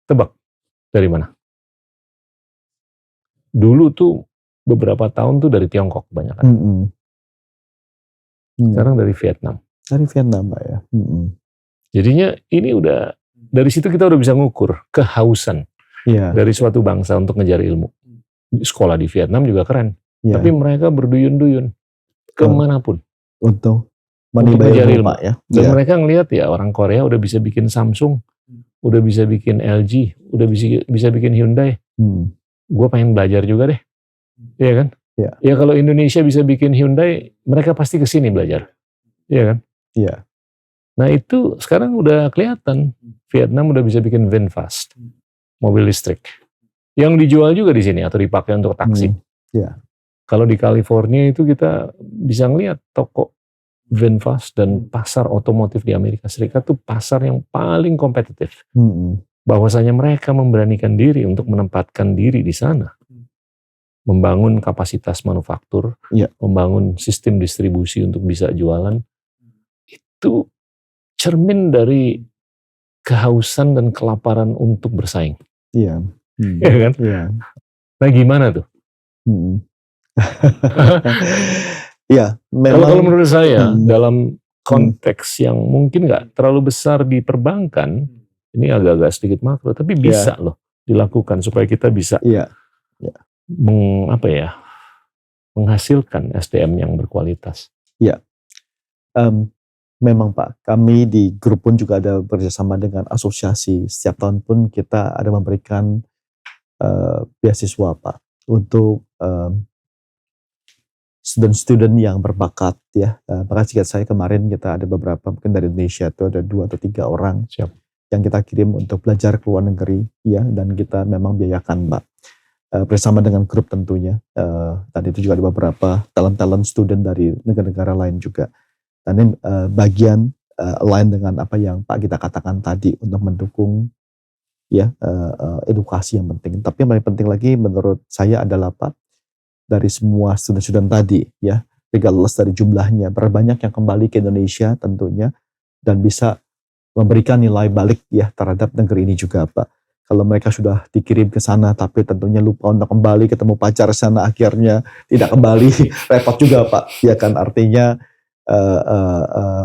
Tebak dari mana? Dulu tuh beberapa tahun tuh dari Tiongkok kebanyakan. Sekarang dari Vietnam. Dari Vietnam, Pak, ya. Jadinya ini udah, dari situ kita udah bisa ngukur kehausan dari suatu bangsa untuk ngejar ilmu. Sekolah di Vietnam juga keren. Ya. Tapi mereka berduyun-duyun kemanapun. Untuk menimba ilmu, Pak, ya. Dan mereka ngelihat ya orang Korea udah bisa bikin Samsung, udah bisa bikin LG, udah bisa bikin Hyundai. Gue pengen belajar juga deh. Iya kan? Ya. Ya kalau Indonesia bisa bikin Hyundai, mereka pasti kesini belajar. Iya kan? Iya. Nah itu sekarang udah kelihatan. Vietnam udah bisa bikin VinFast, mobil listrik. Yang dijual juga di sini atau dipakai untuk taksi. Iya. Kalau di California itu kita bisa ngelihat toko VinFast dan pasar otomotif di Amerika Serikat itu pasar yang paling kompetitif. Bahwasanya mereka memberanikan diri untuk menempatkan diri di sana. Membangun kapasitas manufaktur, membangun sistem distribusi untuk bisa jualan. Itu cermin dari kehausan dan kelaparan untuk bersaing. Iya. Ya kan? Iya. Nah gimana tuh? Iya, memang. Kalau menurut saya dalam konteks yang mungkin nggak terlalu besar di perbankan, ini agak-agak sedikit makro, tapi bisa loh dilakukan supaya kita bisa menghasilkan SDM yang berkualitas. Iya, memang Pak, kami di grup pun juga ada bekerjasama dengan asosiasi. Setiap tahun pun kita ada memberikan beasiswa Pak untuk student-student yang berbakat ya. Bahkan singkat saya kemarin kita ada beberapa mungkin dari Indonesia itu ada 2 atau 3 orang yang kita kirim untuk belajar ke luar negeri ya, dan kita memang biayakan Pak. Bersama dengan grup tentunya. Dan itu juga ada beberapa talent-talent student dari negara-negara lain juga. Dan ini bagian lain dengan apa yang Pak kita katakan tadi untuk mendukung ya edukasi yang penting. Tapi yang paling penting lagi menurut saya adalah Pak, dari semua student-student tadi ya, regardless dari jumlahnya, berapa banyak yang kembali ke Indonesia tentunya dan bisa memberikan nilai balik ya terhadap negeri ini juga Pak. Kalau mereka sudah dikirim ke sana tapi tentunya lupa untuk kembali, ketemu pacar sana akhirnya tidak kembali, repot juga Pak. Ya kan, artinya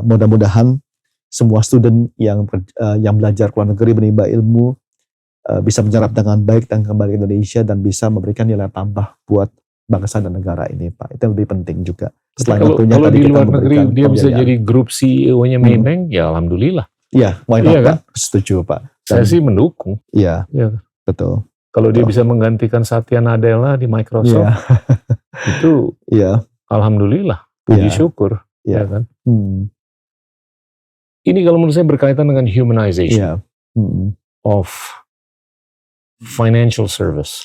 mudah-mudahan semua student yang belajar ke luar negeri menimba ilmu bisa menyerap dengan baik dan kembali ke Indonesia dan bisa memberikan nilai tambah buat bangsa dan negara ini Pak. Itu yang lebih penting juga. Kalau di luar negeri dia bisa jadi grup CEO-nya Maybank, ya alhamdulillah. Iya, why not Iya kan? Pak? Setuju Pak. Saya sih mendukung. Iya, betul. Kalau dia bisa menggantikan Satya Nadella di Microsoft, itu alhamdulillah, puji syukur. Ya kan? Ini kalau menurut saya berkaitan dengan humanization of financial service,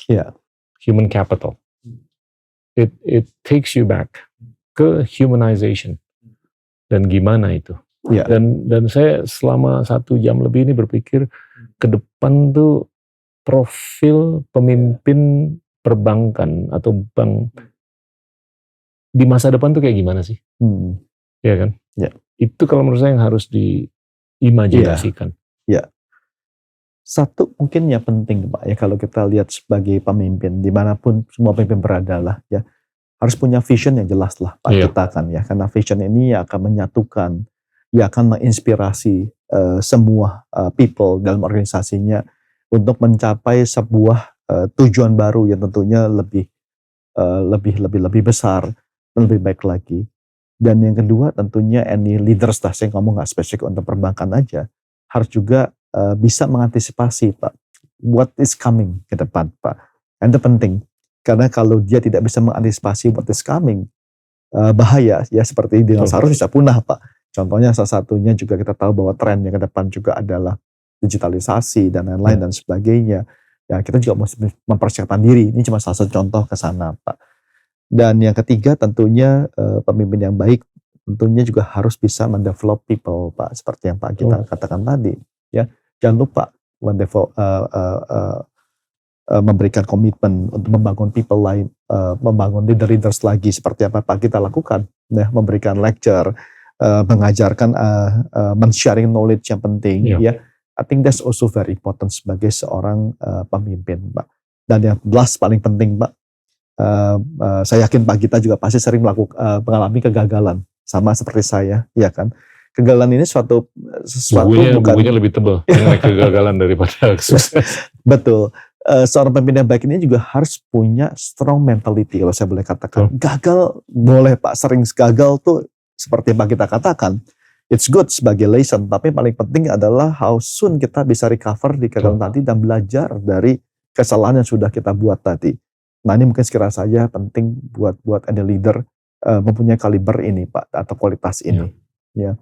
human capital. It takes you back ke humanization. Dan gimana itu? Dan saya selama 1 jam lebih ini berpikir ke depan tuh profil pemimpin perbankan atau bank di masa depan tuh kayak gimana sih? Ya kan? Itu kalau menurut saya yang harus diimajinasikan. Satu mungkin yang penting Pak ya, kalau kita lihat sebagai pemimpin dimanapun semua pemimpin berada lah ya, harus punya vision yang jelas lah Pak kita kan ya, karena vision ini akan menyatukan, ya akan menginspirasi semua people dalam organisasinya untuk mencapai sebuah tujuan baru yang tentunya lebih besar dan lebih baik lagi. Dan yang kedua tentunya any leaders lah, saya ngomong nggak spesifik untuk perbankan aja, harus juga bisa mengantisipasi Pak what is coming ke depan Pak. Dan itu penting karena kalau dia tidak bisa mengantisipasi what is coming, bahaya ya, seperti dinosaurus bisa punah Pak. Contohnya salah satunya juga kita tahu bahwa tren yang ke depan juga adalah digitalisasi dan lain-lain dan sebagainya. Ya kita juga mesti mempersiapkan diri. Ini cuma salah satu contoh ke sana Pak. Dan yang ketiga tentunya pemimpin yang baik tentunya juga harus bisa mendevelop people Pak, seperti yang Pak kita katakan tadi ya. Jangan lupa memberikan komitmen untuk membangun people lain, membangun leaders lagi seperti apa Pak kita lakukan ya, memberikan lecture, mengajarkan, men-sharing knowledge yang penting ya. I think that's also very important sebagai seorang pemimpin Pak. Dan yang last paling penting Pak, saya yakin Pak Gita juga pasti sering mengalami kegagalan sama seperti saya, ya kan? Kegagalan ini sesuatu bukunya lebih tebal mengenai kegagalan daripada sukses. Betul. Seorang pemimpin yang baik ini juga harus punya strong mentality kalau saya boleh katakan. Gagal boleh Pak, sering gagal tuh seperti yang Pak Gita katakan. It's good sebagai lesson, tapi paling penting adalah how soon kita bisa recover di kegagalan tadi dan belajar dari kesalahan yang sudah kita buat tadi. Nah ini mungkin sekiranya saya penting buat any leader mempunyai kaliber ini Pak, atau kualitas ini. Ya.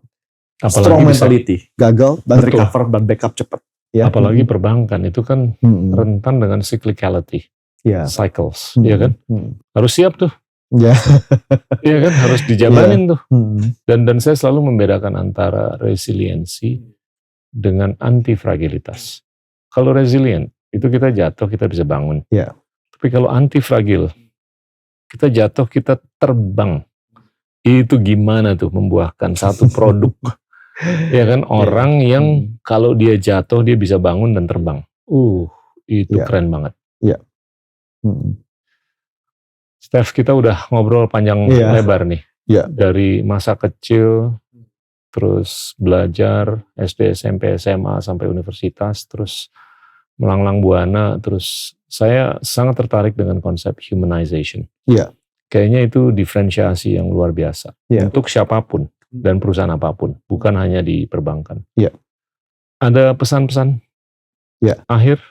Strong mentality, gagal dan recover dan backup cepat. Ya. Apalagi perbankan itu kan rentan dengan cyclicality, cycles, ya kan? Harus siap tuh. Ya. Iya kan, harus dijabanin tuh. Dan saya selalu membedakan antara resiliensi dengan antifragilitas. Kalau resilient itu kita jatuh kita bisa bangun. Tapi kalau antifragil, kita jatuh, kita terbang. Itu gimana tuh membuahkan satu produk. Ya kan, orang yang kalau dia jatuh, dia bisa bangun dan terbang. Itu keren banget. Steph, kita udah ngobrol panjang lebar nih. Dari masa kecil, terus belajar, SD, SMP, SMA, sampai universitas, terus melanglang buana, terus saya sangat tertarik dengan konsep humanization. Kayaknya itu diferensiasi yang luar biasa untuk siapapun dan perusahaan apapun, bukan hanya di perbankan. Ada pesan-pesan akhir?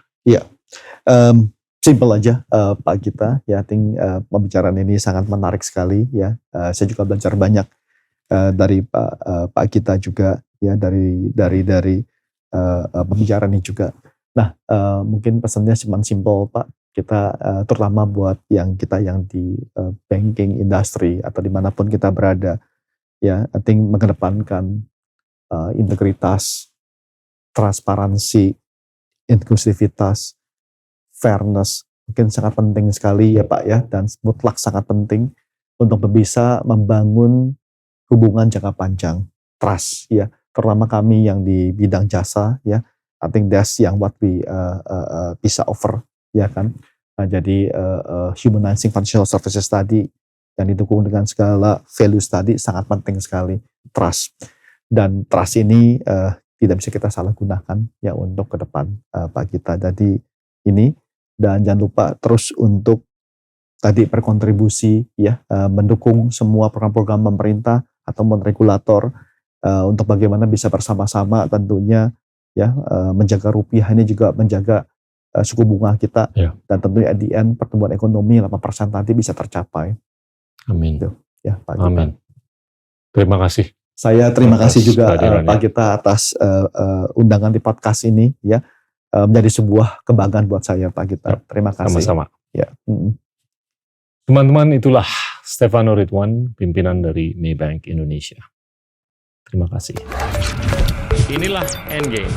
Simple aja Pak Gita, ya, I think pembicaraan ini sangat menarik sekali ya. Saya juga belajar banyak dari Pak Gita juga ya, dari pembicaraan ini juga. Nah, mungkin pesannya cuma simple Pak, kita terutama buat yang di banking industry atau dimanapun kita berada, ya, I think mengedepankan integritas, transparansi, inklusivitas, fairness, mungkin sangat penting sekali ya Pak ya, dan mutlak sangat penting untuk bisa membangun hubungan jangka panjang, trust ya, terutama kami yang di bidang jasa ya. I think that's yang what we bisa offer, ya kan. Nah, jadi humanizing financial services tadi yang didukung dengan segala values tadi sangat penting sekali, trust. Dan trust ini tidak bisa kita salah gunakan ya untuk ke depan Pak Gita. Jadi ini, dan jangan lupa terus untuk tadi berkontribusi ya, mendukung semua program-program pemerintah atau regulator untuk bagaimana bisa bersama-sama tentunya ya, menjaga rupiah ini juga menjaga suku bunga kita, dan tentunya at the end pertumbuhan ekonomi 8% tadi bisa tercapai. Amin. Gitu, ya Pak Gita. Amin. Terima kasih. Saya terima kasih juga Pak Gita atas undangan di podcast ini ya, menjadi sebuah kebanggaan buat saya Pak Gita. Terima kasih. Sama-sama. Ya. Teman-teman, itulah Stefano Ridwan, pimpinan dari Maybank Indonesia. Terima kasih. Inilah Endgame.